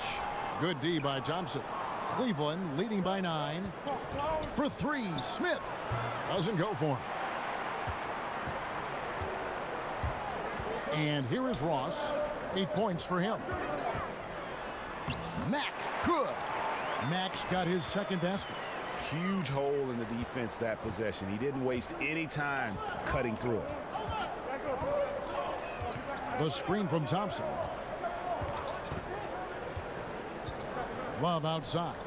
Good D by Thompson. Cleveland leading by 9. For 3, Smith doesn't go for him. And here is Ross. 8 points for him. Mack, good. Mack's got his second basket. Huge hole in the defense that possession. He didn't waste any time cutting through it. The screen from Thompson. Love outside.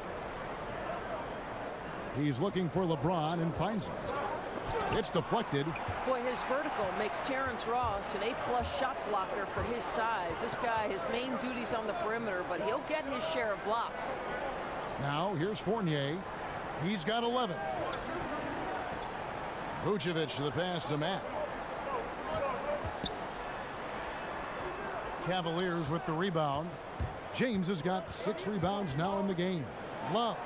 He's looking for LeBron and finds him. It's deflected. Boy, his vertical makes Terrence Ross an A+ shot blocker for his size. This guy, his main duty's on the perimeter, but he'll get his share of blocks. Now here's Fournier. He's got 11. Vucevic to the pass to Mack. Cavaliers with the rebound. James has got 6 rebounds now in the game. Love.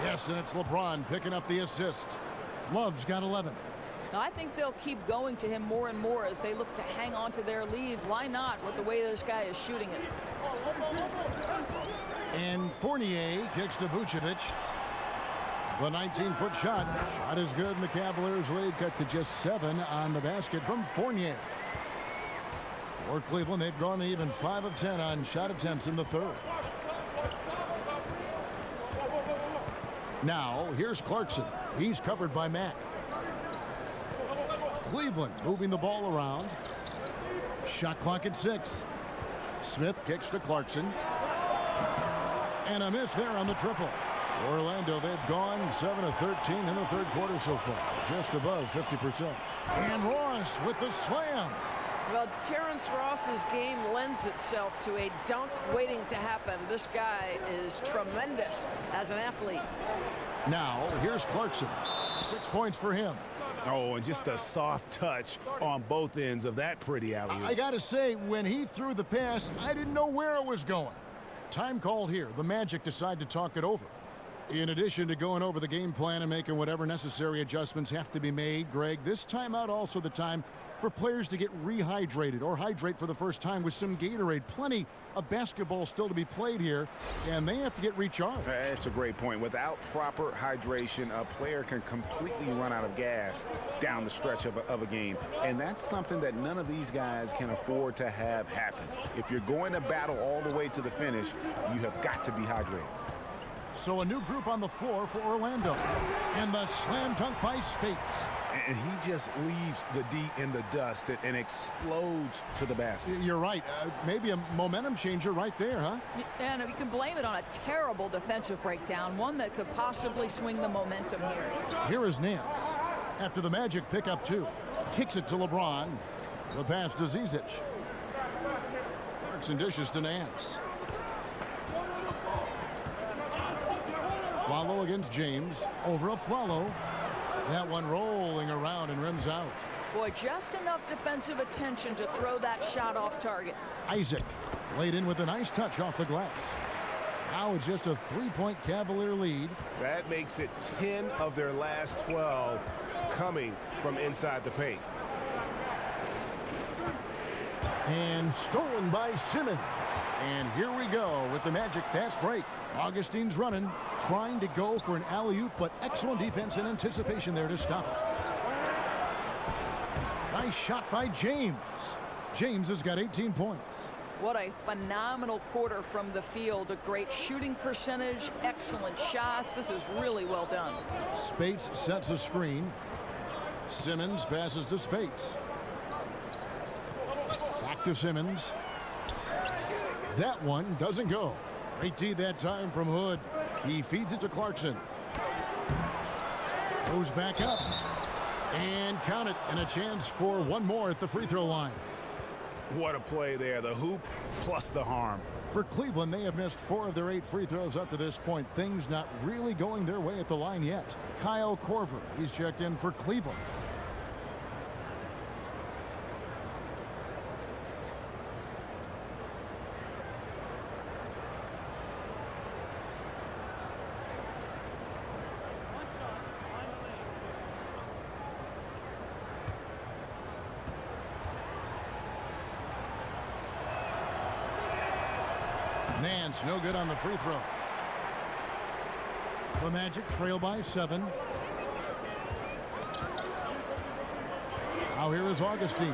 Yes, and it's LeBron picking up the assist. Love's got 11. Now, I think they'll keep going to him more and more as they look to hang on to their lead. Why not with the way this guy is shooting it? And Fournier kicks to Vucevic. The 19-foot shot. Shot is good, and the Cavaliers lead cut to just 7 on the basket from Fournier. For Cleveland, they've gone to even 5 of 10 on shot attempts in the third. Now, here's Clarkson. He's covered by Mack. Cleveland moving the ball around. Shot clock at 6. Smith kicks to Clarkson. And a miss there on the triple. Orlando, they've gone 7 of 13 in the third quarter so far. Just above 50%. And Ross with the slam. Well, Terrence Ross's game lends itself to a dunk waiting to happen. This guy is tremendous as an athlete. Now, here's Clarkson. 6 points for him. Oh, and just a soft touch on both ends of that pretty alley-oop. I got to say, when he threw the pass, I didn't know where it was going. Time called here. The Magic decide to talk it over. In addition to going over the game plan and making whatever necessary adjustments have to be made, Greg, this timeout also the time for players to get rehydrated or hydrate for the first time with some Gatorade. Plenty of basketball still to be played here, and they have to get recharged. That's a great point. Without proper hydration, a player can completely run out of gas down the stretch of a game, and that's something that none of these guys can afford to have happen. If you're going to battle all the way to the finish, you have got to be hydrated. So a new group on the floor for Orlando. And the slam dunk by Spates. And he just leaves the D in the dust and explodes to the basket. You're right. Maybe a momentum changer right there, huh? And you can blame it on a terrible defensive breakdown, one that could possibly swing the momentum here. Here is Nance. After the Magic pick up 2. Kicks it to LeBron. The pass to Zizic. Clarkson dishes to Nance. Follow against James. Over a follow. That one rolling around and rims out. Boy, just enough defensive attention to throw that shot off target. Isaac laid in with a nice touch off the glass. Now it's just a 3-point Cavalier lead. That makes it 10 of their last 12 coming from inside the paint. And stolen by Simmons. And here we go with the Magic fast break. Augustine's running, trying to go for an alley-oop, but excellent defense and anticipation there to stop it. Nice shot by James. James has got 18 points. What a phenomenal quarter from the field. A great shooting percentage, excellent shots. This is really well done. Spates sets a screen. Simmons passes to Spates. Back to Simmons. That one doesn't go. Great tee that time from Hood. He feeds it to Clarkson. Goes back up. And count it. And a chance for one more at the free throw line. What a play there. The hoop plus the harm. For Cleveland, they have missed 4 of their 8 free throws up to this point. Things not really going their way at the line yet. Kyle Korver, he's checked in for Cleveland. Nance, no good on the free throw. The Magic trail by 7. Now here is Augustine.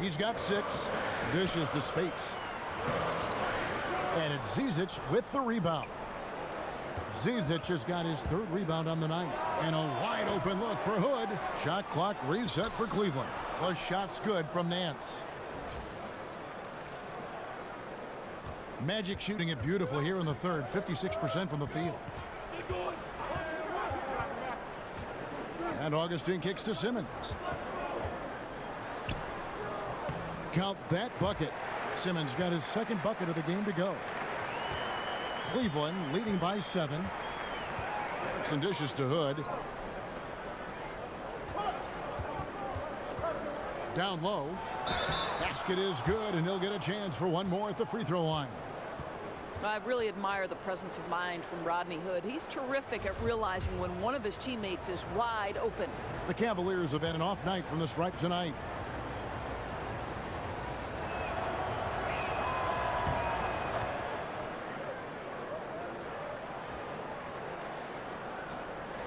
He's got 6. Dishes to Spates. And it's Zizic with the rebound. Zizic has got his 3rd rebound on the night. And a wide open look for Hood. Shot clock reset for Cleveland. The shot's good from Nance. Magic shooting it beautiful here in the 3rd, 56% from the field. And Augustine kicks to Simmons. Count that bucket. Simmons got his 2nd bucket of the game to go. Cleveland leading by 7. Some dishes to Hood. Down low. Basket is good, and he'll get a chance for one more at the free throw line. I really admire the presence of mind from Rodney Hood. He's terrific at realizing when one of his teammates is wide open. The Cavaliers have had an off night from the stripe tonight.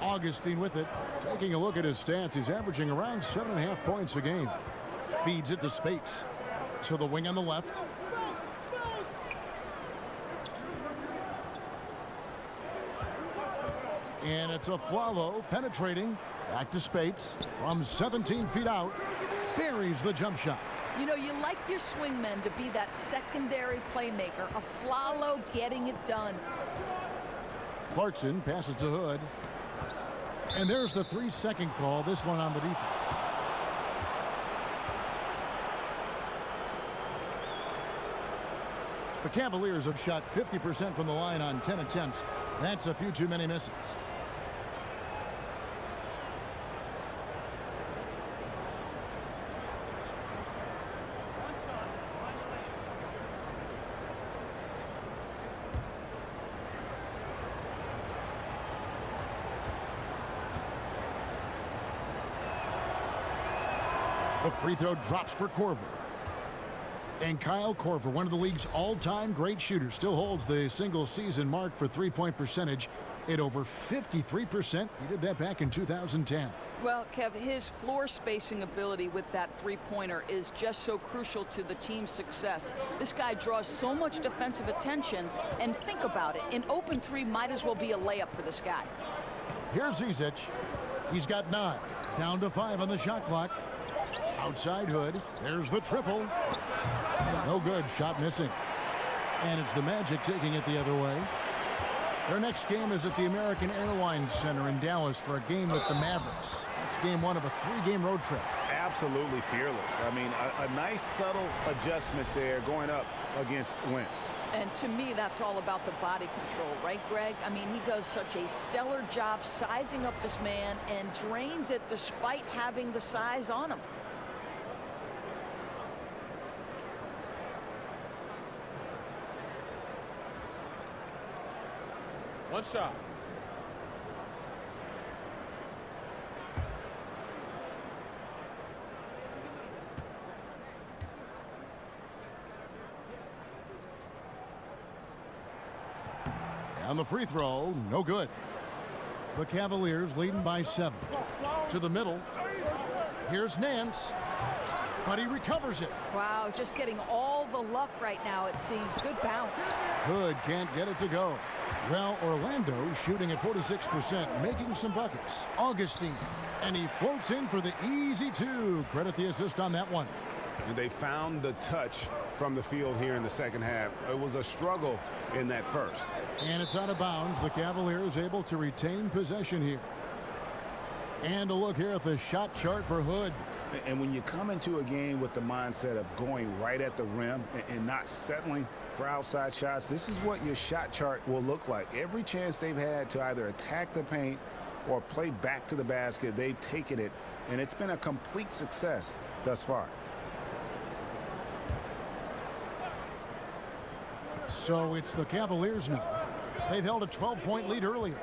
Augustine with it. Taking a look at his stats, he's averaging around 7.5 points a game. Feeds it to Spates. To the wing on the left. And it's a Flalo penetrating. Back to Spates. From 17 feet out. Buries the jump shot. You know, you like your swingmen to be that secondary playmaker. A Flalo getting it done. Clarkson passes to Hood. And there's the 3-second call. This one on the defense. The Cavaliers have shot 50% from the line on 10 attempts. That's a few too many misses. The free throw drops for Korver. And Kyle Korver, one of the league's all-time great shooters, still holds the single-season mark for three-point percentage at over 53%. He did that back in 2010. Well, Kev, his floor spacing ability with that three-pointer is just so crucial to the team's success. This guy draws so much defensive attention, and think about it. An open three might as well be a layup for this guy. Here's Zizic. He's got 9. Down to 5 on the shot clock. Outside Hood. There's the triple. No good. Shot missing. And it's the Magic taking it the other way. Their next game is at the American Airlines Center in Dallas for a game with the Mavericks. It's game 1 of a 3-game road trip. Absolutely fearless. I mean, a nice subtle adjustment there going up against Wentz. And to me, that's all about the body control, right, Greg? I mean, he does such a stellar job sizing up this man and drains it despite having the size on him. One shot. On the free throw, no good. The Cavaliers leading by 7. To the middle. Here's Nance. But he recovers it. Wow, just getting all the luck right now, it seems. Good bounce. Hood can't get it to go. Well, Orlando shooting at 46%, making some buckets. Augustine, and he floats in for the easy two. Credit the assist on that one. And they found the touch from the field here in the second half. It was a struggle in that first. And it's out of bounds. The Cavaliers able to retain possession here. And a look here at the shot chart for Hood. And when you come into a game with the mindset of going right at the rim and not settling for outside shots, this is what your shot chart will look like. Every chance they've had to either attack the paint or play back to the basket, they've taken it, and it's been a complete success thus far. So it's the Cavaliers now. They've held a 12-point lead earlier.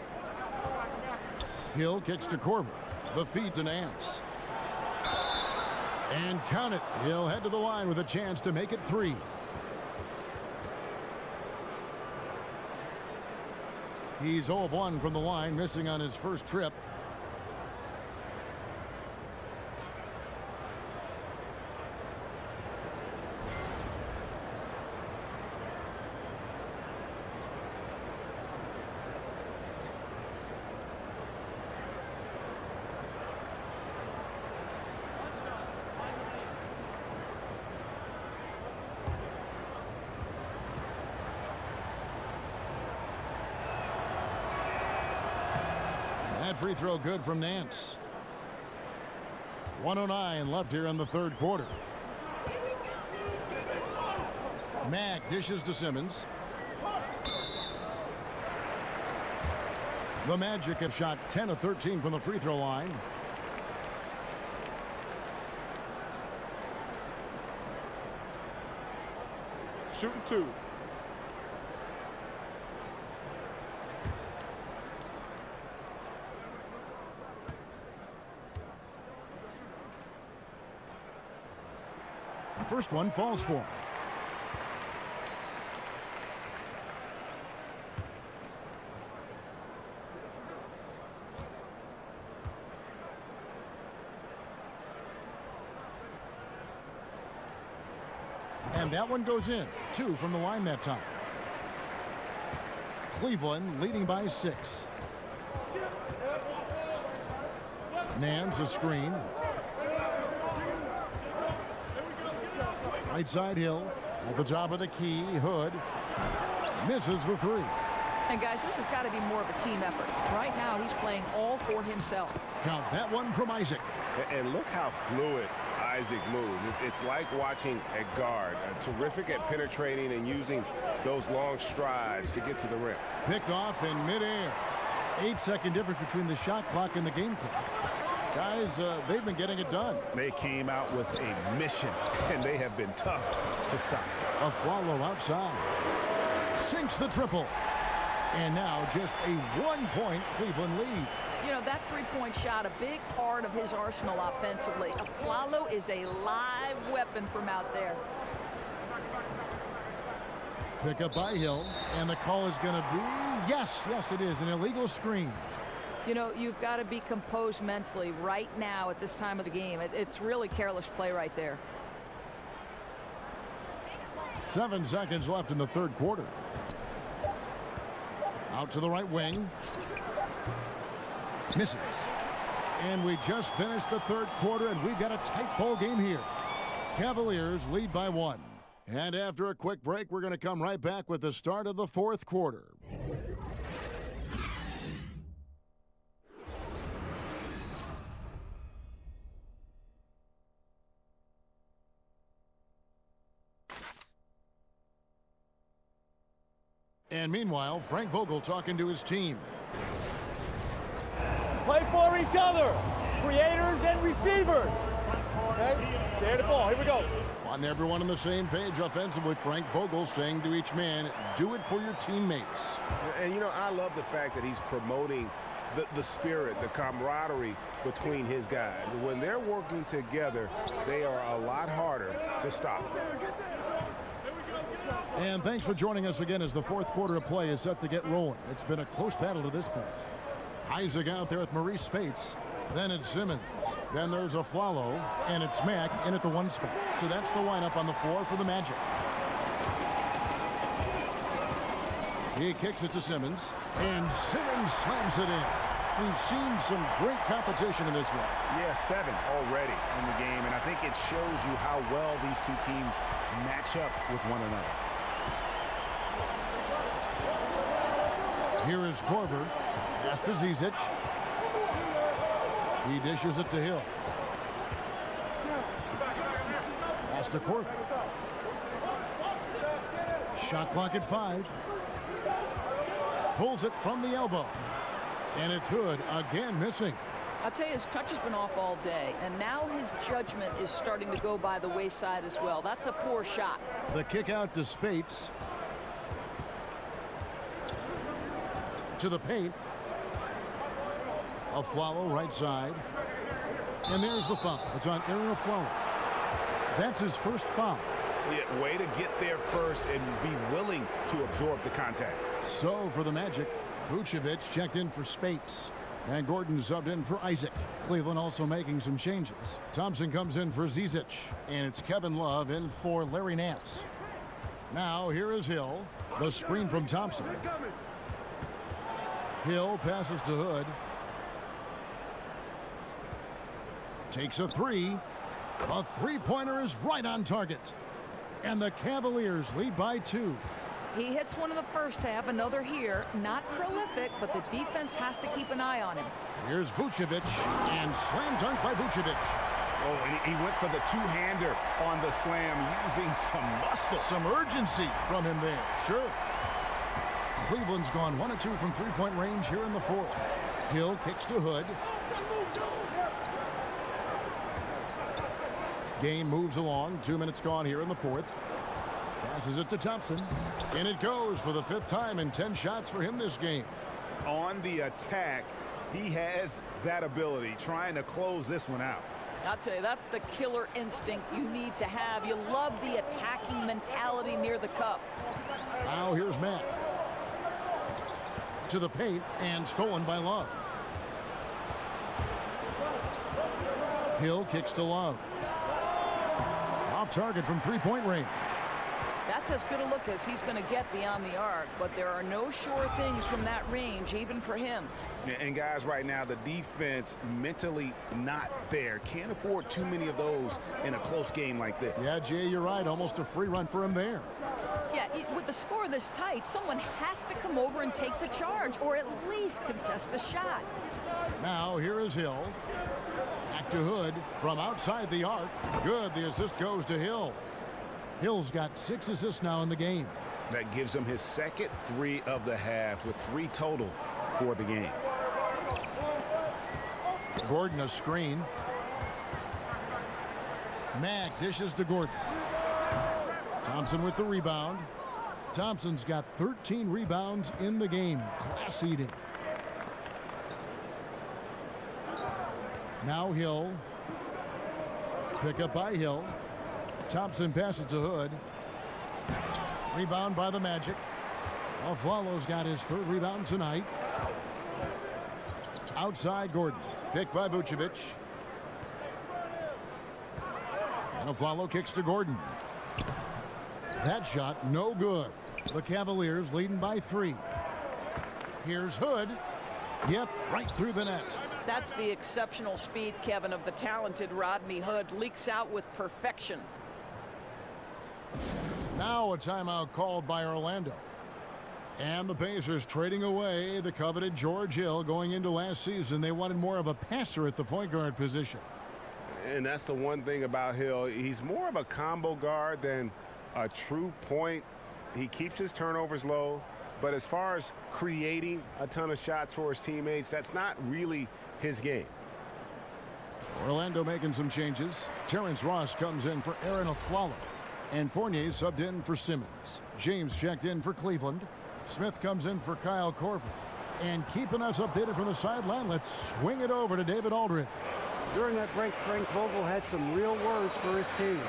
Hill kicks to Corver. The feed to Nance. And count it. He'll head to the line with a chance to make it 3. He's 0 of 1 from the line, missing on his first trip. That free throw good from Nance. 1:09 left here in the third quarter. Mack dishes to Simmons. The Magic have shot 10 of 13 from the free throw line. Shooting 2. First one falls for him. And that one goes in. 2 from the line that time. Cleveland leading by 6. Nance a screen. Right side Hill at the top of the key. Hood misses the 3. And guys, this has got to be more of a team effort. Right now, he's playing all for himself. Count that one from Isaac. And look how fluid Isaac moves. It's like watching a guard, terrific at penetrating and using those long strides to get to the rim. Picked off in midair. 8-second difference between the shot clock and the game clock. Guys, they've been getting it done. They came out with a mission, and they have been tough to stop. A follow outside. Sinks the triple. And now just a 1-point Cleveland lead. You know, that three-point shot, a big part of his arsenal offensively. Aflalo is a live weapon from out there. Pick up by Hill, and the call is going to be, yes, it is, an illegal screen. You know, you've got to be composed mentally right now at this time of the game. It's really careless play right there. 7 seconds left in the third quarter. Out to the right wing. Misses. And we just finished the third quarter, and we've got a tight ball game here. Cavaliers lead by 1. And after a quick break, we're going to come right back with the start of the fourth quarter. And meanwhile, Frank Vogel talking to his team. Play for each other, creators and receivers. Okay, share the ball. Here we go. On everyone on the same page offensively, Frank Vogel saying to each man, do it for your teammates. And, you know, I love the fact that he's promoting the spirit, the camaraderie between his guys. When they're working together, they are a lot harder to stop. And thanks for joining us again as the fourth quarter of play is set to get rolling. It's been a close battle to this point. Isaac out there with Maurice Spates. Then it's Simmons. Then there's Aflalo, and it's Mack in at the 1 spot. So that's the lineup on the floor for the Magic. He kicks it to Simmons, and Simmons slams it in. We've seen some great competition in this one. Yeah, 7 already in the game, and I think it shows you how well these two teams match up with one another. Here is Korver. Pass to Zizic. He dishes it to Hill. Pass to Korver. Shot clock at 5. Pulls it from the elbow. And it's Hood again missing. I'll tell you, his touch has been off all day, and now his judgment is starting to go by the wayside as well. That's a poor shot. The kick out to Spates. To the paint. Aflalo right side. And there's the foul. It's on Aaron Aflalo. That's his first foul. Yeah, way to get there first and be willing to absorb the contact. So for the Magic, Vucevic checked in for Spates. And Gordon subbed in for Isaac. Cleveland also making some changes. Thompson comes in for Zizic. And it's Kevin Love in for Larry Nance. Now here is Hill. The screen from Thompson. Hill passes to Hood. Takes a 3. A three-pointer is right on target. And the Cavaliers lead by 2. He hits one in the first half, another here. Not prolific, but the defense has to keep an eye on him. Here's Vucevic, and slam dunk by Vucevic. Oh, and he went for the two-hander on the slam, using some muscle. Some urgency from him there, sure. Cleveland's gone 1 of 2 from three-point range here in the 4th. Hill kicks to Hood. Game moves along. 2 minutes gone here in the 4th. Passes it to Thompson. And it goes for the 5th time in 10 shots for him this game. On the attack, he has that ability, trying to close this one out. I'll tell you, that's the killer instinct you need to have. You love the attacking mentality near the cup. Now here's Matt. To the paint, and stolen by Love. Hill kicks to Love. Off target from three-point range. That's as good a look as he's going to get beyond the arc, but there are no sure things from that range, even for him. And guys, right now, the defense mentally not there. Can't afford too many of those in a close game like this. Yeah, Jay, you're right. Almost a free run for him there. Yeah, with the score this tight, someone has to come over and take the charge, or at least contest the shot. Now here is Hill. Back to Hood from outside the arc. Good. The assist goes to Hill. Hill's got 6 assists now in the game. That gives him his second 3 of the half, with 3 total for the game. Gordon a screen. Mack dishes to Gordon. Thompson with the rebound. Thompson's got 13 rebounds in the game. Class eating. Now Hill. Pick up by Hill. Thompson passes to Hood. Rebound by the Magic. Aflalo's got his 3rd rebound tonight. Outside Gordon. Picked by Vucevic. And Aflalo kicks to Gordon. That shot no good. The Cavaliers leading by 3. Here's Hood. Yep, right through the net. That's the exceptional speed, Kevin, of the talented Rodney Hood. Leaks out with perfection. Now a timeout called by Orlando. And the Pacers trading away the coveted George Hill. Going into last season, they wanted more of a passer at the point guard position. And that's the one thing about Hill. He's more of a combo guard than a true point. He keeps his turnovers low. But as far as creating a ton of shots for his teammates, that's not really his game. Orlando making some changes. Terrence Ross comes in for Aaron Aflalo. And Fournier subbed in for Simmons. James checked in for Cleveland. Smith comes in for Kyle Korver. And keeping us updated from the sideline, let's swing it over to David Aldridge. During that break, Frank Vogel had some real words for his team.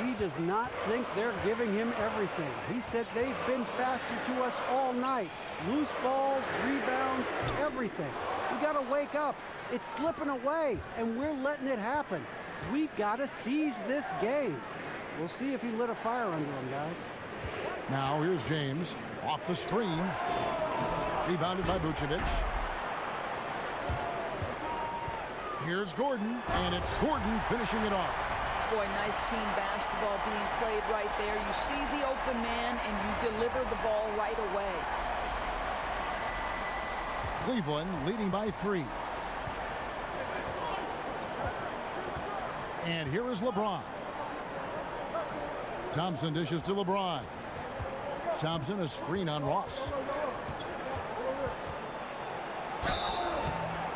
He does not think they're giving him everything. He said they've been faster to us all night. Loose balls, rebounds, everything. We got to wake up. It's slipping away, and we're letting it happen. We've got to seize this game. We'll see if he lit a fire under him, guys. Now here's James off the screen. Rebounded by Vucevic. Here's Gordon, and it's Gordon finishing it off. Boy, nice team basketball being played right there. You see the open man, and you deliver the ball right away. Cleveland leading by 3. And here is LeBron. Thompson dishes to LeBron. Thompson, a screen on Ross.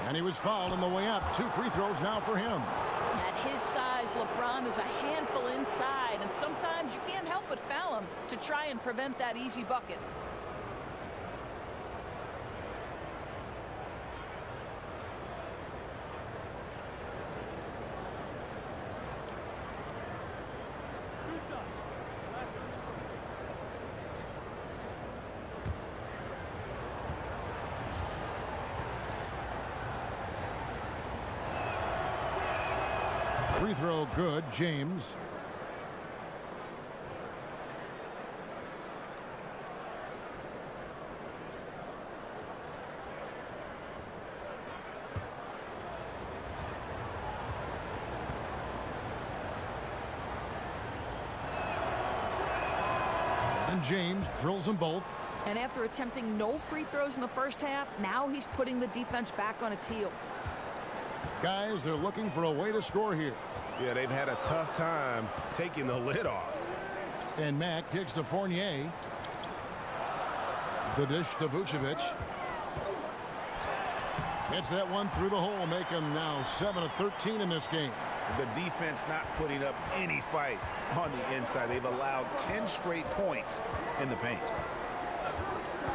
And he was fouled on the way up. 2 free throws now for him. At his size, LeBron is a handful inside, and sometimes you can't help but foul him to try and prevent that easy bucket. Free throw good, James. And James drills them both. And after attempting no free throws in the first half, now he's putting the defense back on its heels. Guys, they're looking for a way to score here. Yeah, they've had a tough time taking the lid off. And Mack kicks to Fournier. The dish to Vucevic. Hits that one through the hole, make him now 7 of 13 in this game. The defense not putting up any fight on the inside. They've allowed 10 straight points in the paint.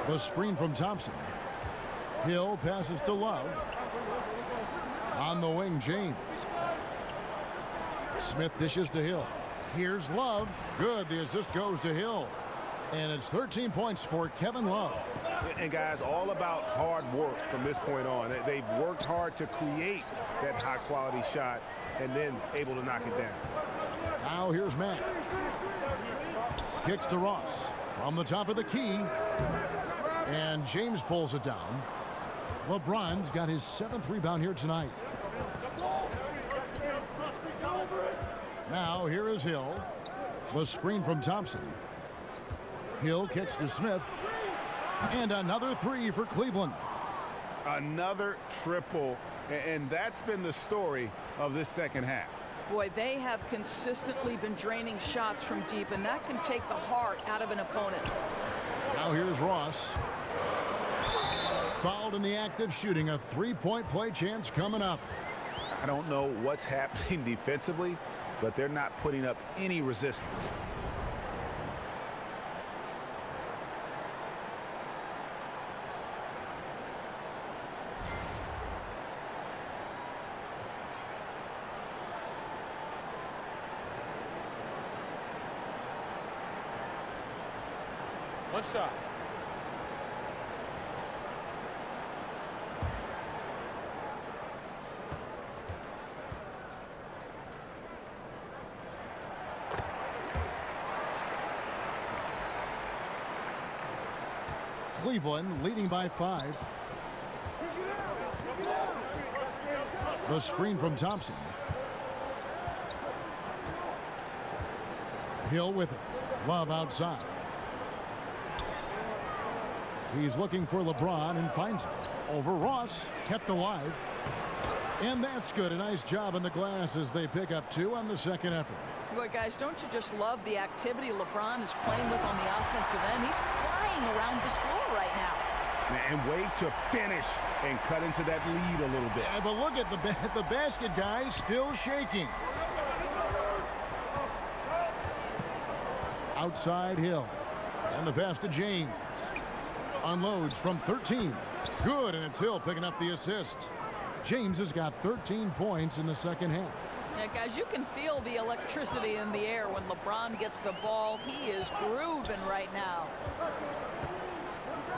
The screen from Thompson. Hill passes to Love. On the wing, James. Smith dishes to Hill. Here's Love. Good. The assist goes to Hill. And it's 13 points for Kevin Love. And guys, all about hard work from this point on. They've worked hard to create that high quality shot and then able to knock it down. Now here's Mack. Kicks to Ross from the top of the key. And James pulls it down. LeBron's got his 7th rebound here tonight. Now here is Hill. The screen from Thompson. Hill kicks to Smith. And another 3 for Cleveland. Another triple. And that's been the story of this second half. Boy, they have consistently been draining shots from deep, and that can take the heart out of an opponent. Now here's Ross. Fouled in the act of shooting. A 3-point play chance coming up. I don't know what's happening defensively, but they're not putting up any resistance. One shot. Cleveland leading by 5. The screen from Thompson. Hill with it. Love outside. He's looking for LeBron and finds him. Over Ross, kept alive. And that's good. A nice job on the glass as they pick up 2 on the second effort. Boy, guys, don't you just love the activity LeBron is playing with on the offensive end? He's flying around this floor right now. And way to finish and cut into that lead a little bit. Yeah, but look at the basket, guys, still shaking. Outside Hill. And the pass to James. Unloads from 13. Good, and it's Hill picking up the assist. James has got 13 points in the second half. Yeah, guys, you can feel the electricity in the air when LeBron gets the ball. He is grooving right now.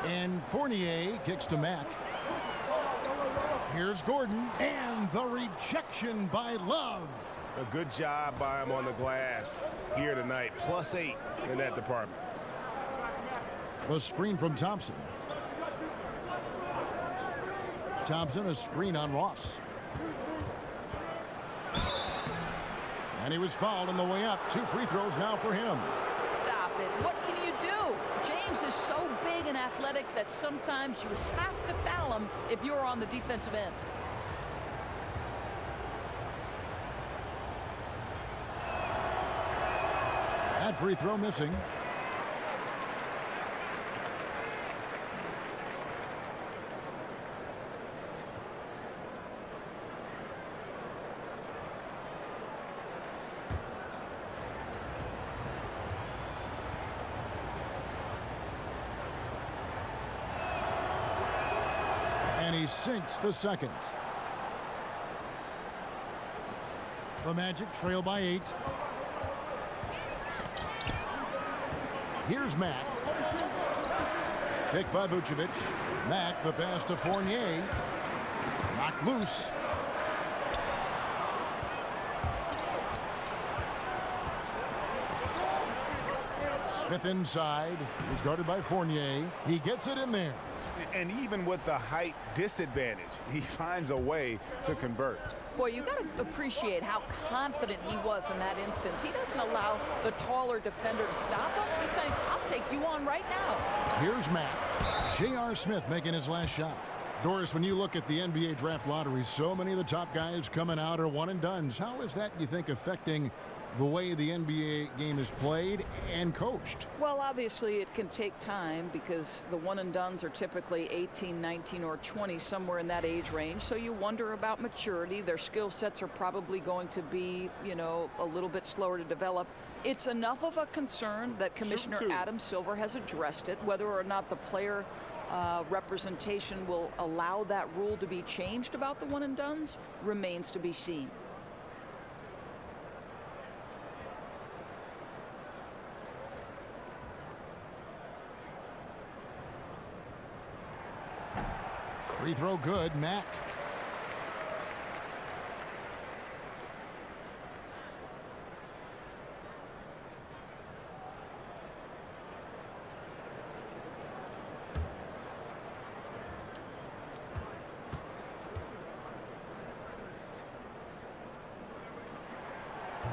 And Fournier kicks to Mack. Here's Gordon, and the rejection by Love. A good job by him on the glass here tonight. +8 in that department. The screen from Thompson. Thompson, a screen on Ross. And he was fouled on the way up. 2 free throws now for him. Stop it. What can you do? James is so big and athletic that sometimes you have to foul him if you're on the defensive end. That free throw missing. And he sinks the second. The Magic trail by 8. Here's Mack. Picked by Vucevic. Mack, the pass to Fournier. Knocked loose. Smith inside. He's guarded by Fournier. He gets it in there. And even with the height disadvantage, he finds a way to convert. Boy, you got to appreciate how confident he was in that instance. He doesn't allow the taller defender to stop him. He's saying, I'll take you on right now. Here's Mack. J.R. Smith making his last shot. Doris, when you look at the NBA draft lottery, so many of the top guys coming out are one and dones. How is that, you think, affecting the way the NBA game is played and coached? Well, obviously it can take time because the one and dones are typically 18, 19, or 20, somewhere in that age range. So you wonder about maturity. Their skill sets are probably going to be, you know, a little bit slower to develop. It's enough of a concern that Commissioner Adam Silver has addressed it. Whether or not the player representation will allow that rule to be changed about the one and dones remains to be seen. Free throw good, Mack.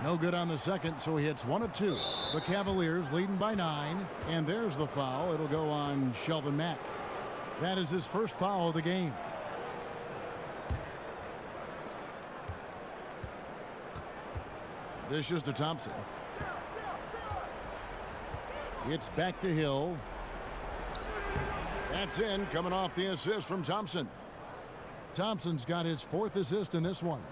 No good on the second, so he hits 1 of 2. The Cavaliers leading by 9, and there's the foul. It'll go on Shelvin Mack. That is his first foul of the game. Dishes to Thompson. It's back to Hill. That's in, coming off the assist from Thompson. Thompson's got his 4th assist in this one.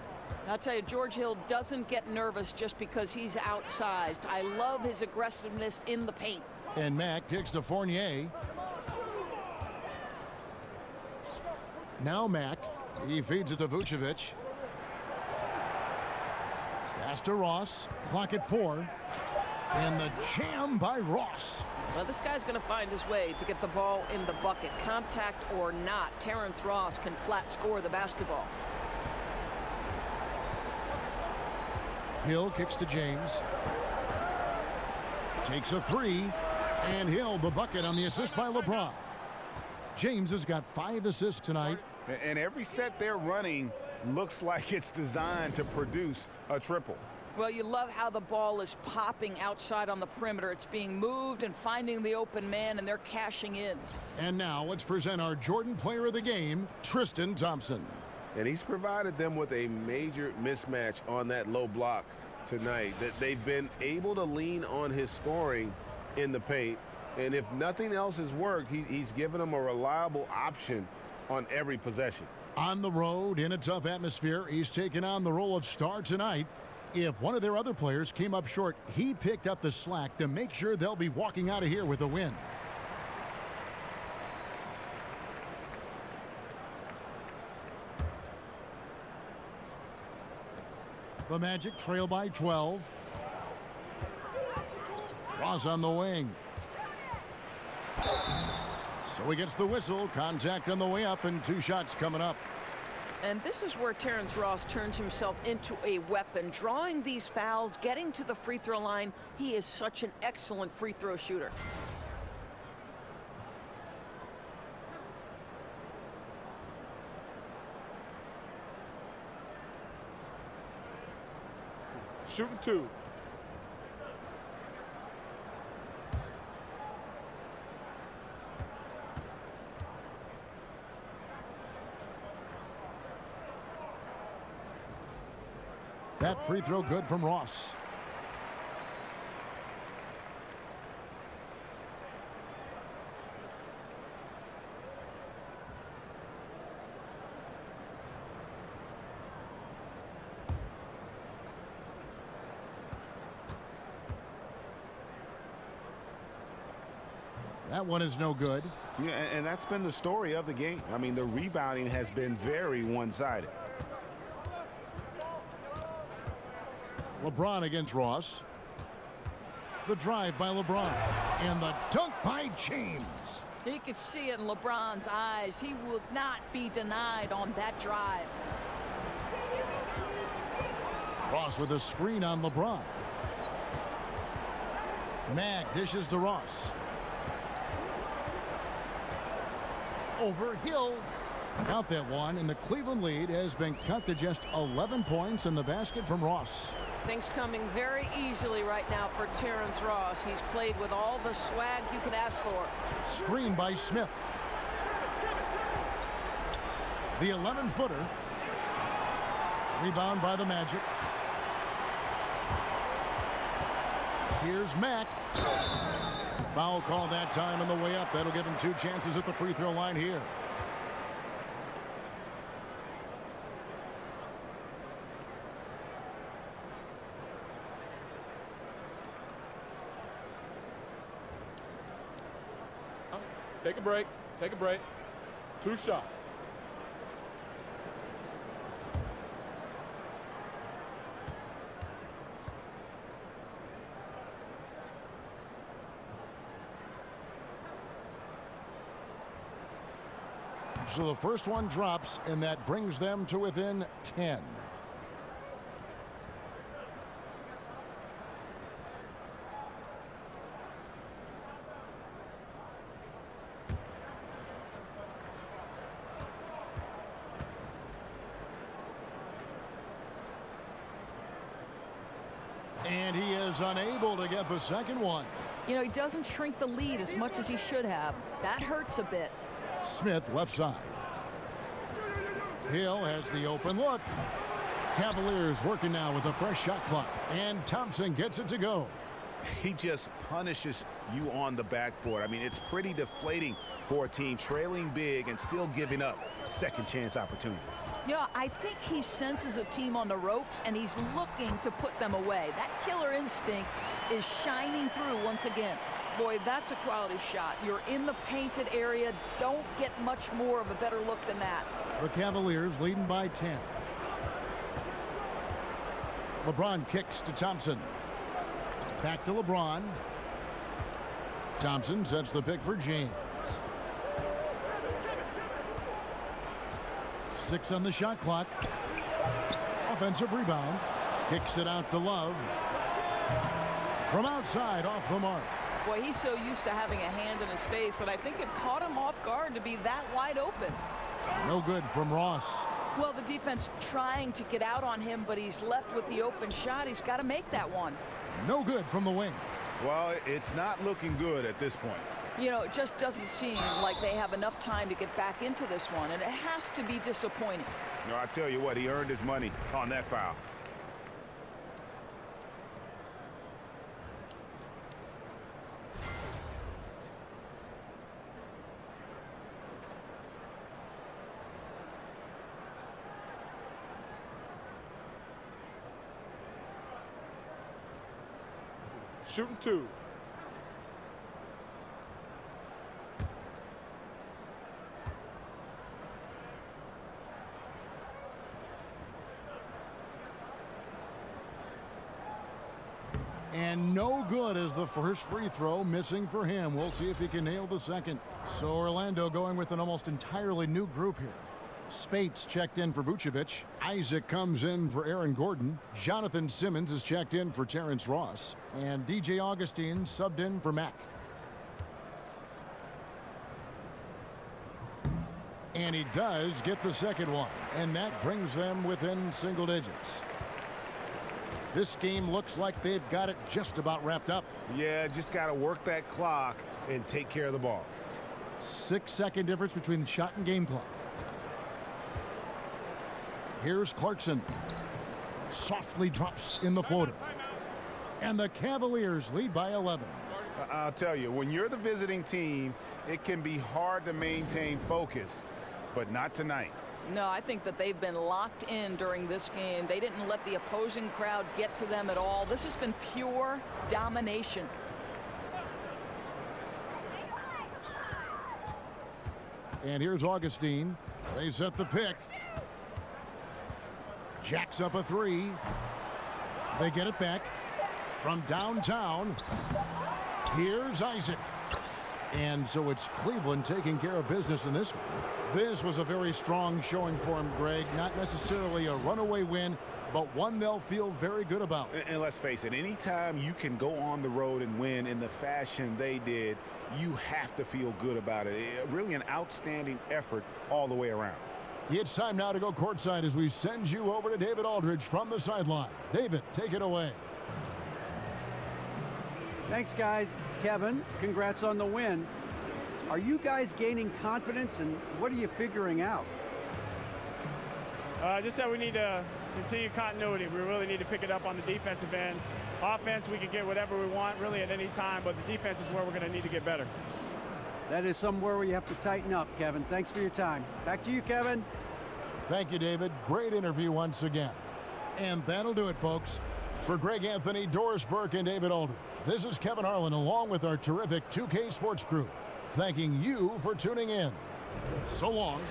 I'll tell you, George Hill doesn't get nervous just because he's outsized. I love his aggressiveness in the paint. And Mack kicks to Fournier. Now Mack. He feeds it to Vucevic. Pass to Ross. Clock at 4. And the jam by Ross. Well, this guy's going to find his way to get the ball in the bucket. Contact or not, Terrence Ross can flat score the basketball. Hill kicks to James. Takes a 3. And Hill, the bucket on the assist by LeBron. James has got 5 assists tonight. And every set they're running looks like it's designed to produce a triple. Well, you love how the ball is popping outside on the perimeter. It's being moved and finding the open man, and they're cashing in. And now let's present our Jordan Player of the Game, Tristan Thompson. And he's provided them with a major mismatch on that low block tonight. That they've been able to lean on his scoring in the paint. And if nothing else has worked, he's given them a reliable option on every possession. On the road, in a tough atmosphere, he's taken on the role of star tonight. If one of their other players came up short, he picked up the slack to make sure they'll be walking out of here with a win. The Magic trail by 12. Ross on the wing. So he gets the whistle. Contact on the way up, and 2 shots coming up. And this is where Terrence Ross turns himself into a weapon, drawing these fouls, getting to the free throw line. He is such an excellent free throw shooter. Shooting 2. That free throw good from Ross. That one is no good. Yeah, and that's been the story of the game. I mean, the rebounding has been very one-sided. LeBron against Ross. The drive by LeBron. And the dunk by James. You could see it in LeBron's eyes. He would not be denied on that drive. Ross with a screen on LeBron. Mag dishes to Ross. Over Hill. Got that one, and the Cleveland lead has been cut to just 11 points in the basket from Ross. Things coming very easily right now for Terrence Ross. He's played with all the swag you could ask for. Screen by Smith. The 11-footer. Rebound by the Magic. Here's Mack. Foul call that time on the way up. That'll give him 2 chances at the free throw line here. Take a break. Take a break. 2 shots. So the first one drops, and that brings them to within 10. And he is unable to get the second one. You know, he doesn't shrink the lead as much as he should have. That hurts a bit. Smith left side. Hill has the open look. Cavaliers working now with a fresh shot clock. And Thompson gets it to go. He just punishes you on the backboard. I mean, it's pretty deflating for a team trailing big and still giving up second chance opportunities. You know, I think he senses a team on the ropes, and he's looking to put them away. That killer instinct is shining through once again. Boy, that's a quality shot. You're in the painted area. Don't get much more of a better look than that. The Cavaliers leading by 10. LeBron kicks to Thompson. Back to LeBron. Thompson sets the pick for James. 6 on the shot clock. Offensive rebound. Kicks it out to Love. From outside, off the mark. Boy, he's so used to having a hand in his face that I think it caught him off guard to be that wide open. No good from Ross. Well, the defense trying to get out on him, but he's left with the open shot. He's got to make that one. No good from the wing. Well, it's not looking good at this point. You know, it just doesn't seem like they have enough time to get back into this one, and it has to be disappointing. No, I tell you what, he earned his money on that foul. Shooting 2. And no good as the first free throw missing for him. We'll see if he can nail the second. So Orlando going with an almost entirely new group here. Spates checked in for Vucevic. Isaac comes in for Aaron Gordon. Jonathan Simmons is checked in for Terrence Ross. And DJ Augustine subbed in for Mack. And he does get the second one. And that brings them within single digits. This game looks like they've got it just about wrapped up. Yeah, just got to work that clock and take care of the ball. 6-second difference between the shot and game clock. Here's Clarkson. Softly drops in the floater. And the Cavaliers lead by 11. I'll tell you, when you're the visiting team, it can be hard to maintain focus, but not tonight. No, I think that they've been locked in during this game. They didn't let the opposing crowd get to them at all. This has been pure domination. And here's Augustine. They set the pick. Jacks up a three. They get it back from downtown. Here's Isaac. And so it's Cleveland taking care of business in this one. This was a very strong showing for him, Greg. Not necessarily a runaway win, but one they'll feel very good about. And let's face it, anytime you can go on the road and win in the fashion they did, you have to feel good about it. Really an outstanding effort all the way around. It's time now to go courtside as we send you over to David Aldridge from the sideline. David, take it away. Thanks, guys. Kevin, congrats on the win. Are you guys gaining confidence, and what are you figuring out? Just that we need to continue continuity. We really need to pick it up on the defensive end. Offense, we can get whatever we want really at any time, but the defense is where we're going to need to get better. That is somewhere where you have to tighten up, Kevin. Thanks for your time. Back to you, Kevin. Thank you, David. Great interview once again. And that'll do it, folks. For Greg Anthony, Doris Burke, and David Aldridge, this is Kevin Harlan along with our terrific 2K Sports crew, thanking you for tuning in. So long.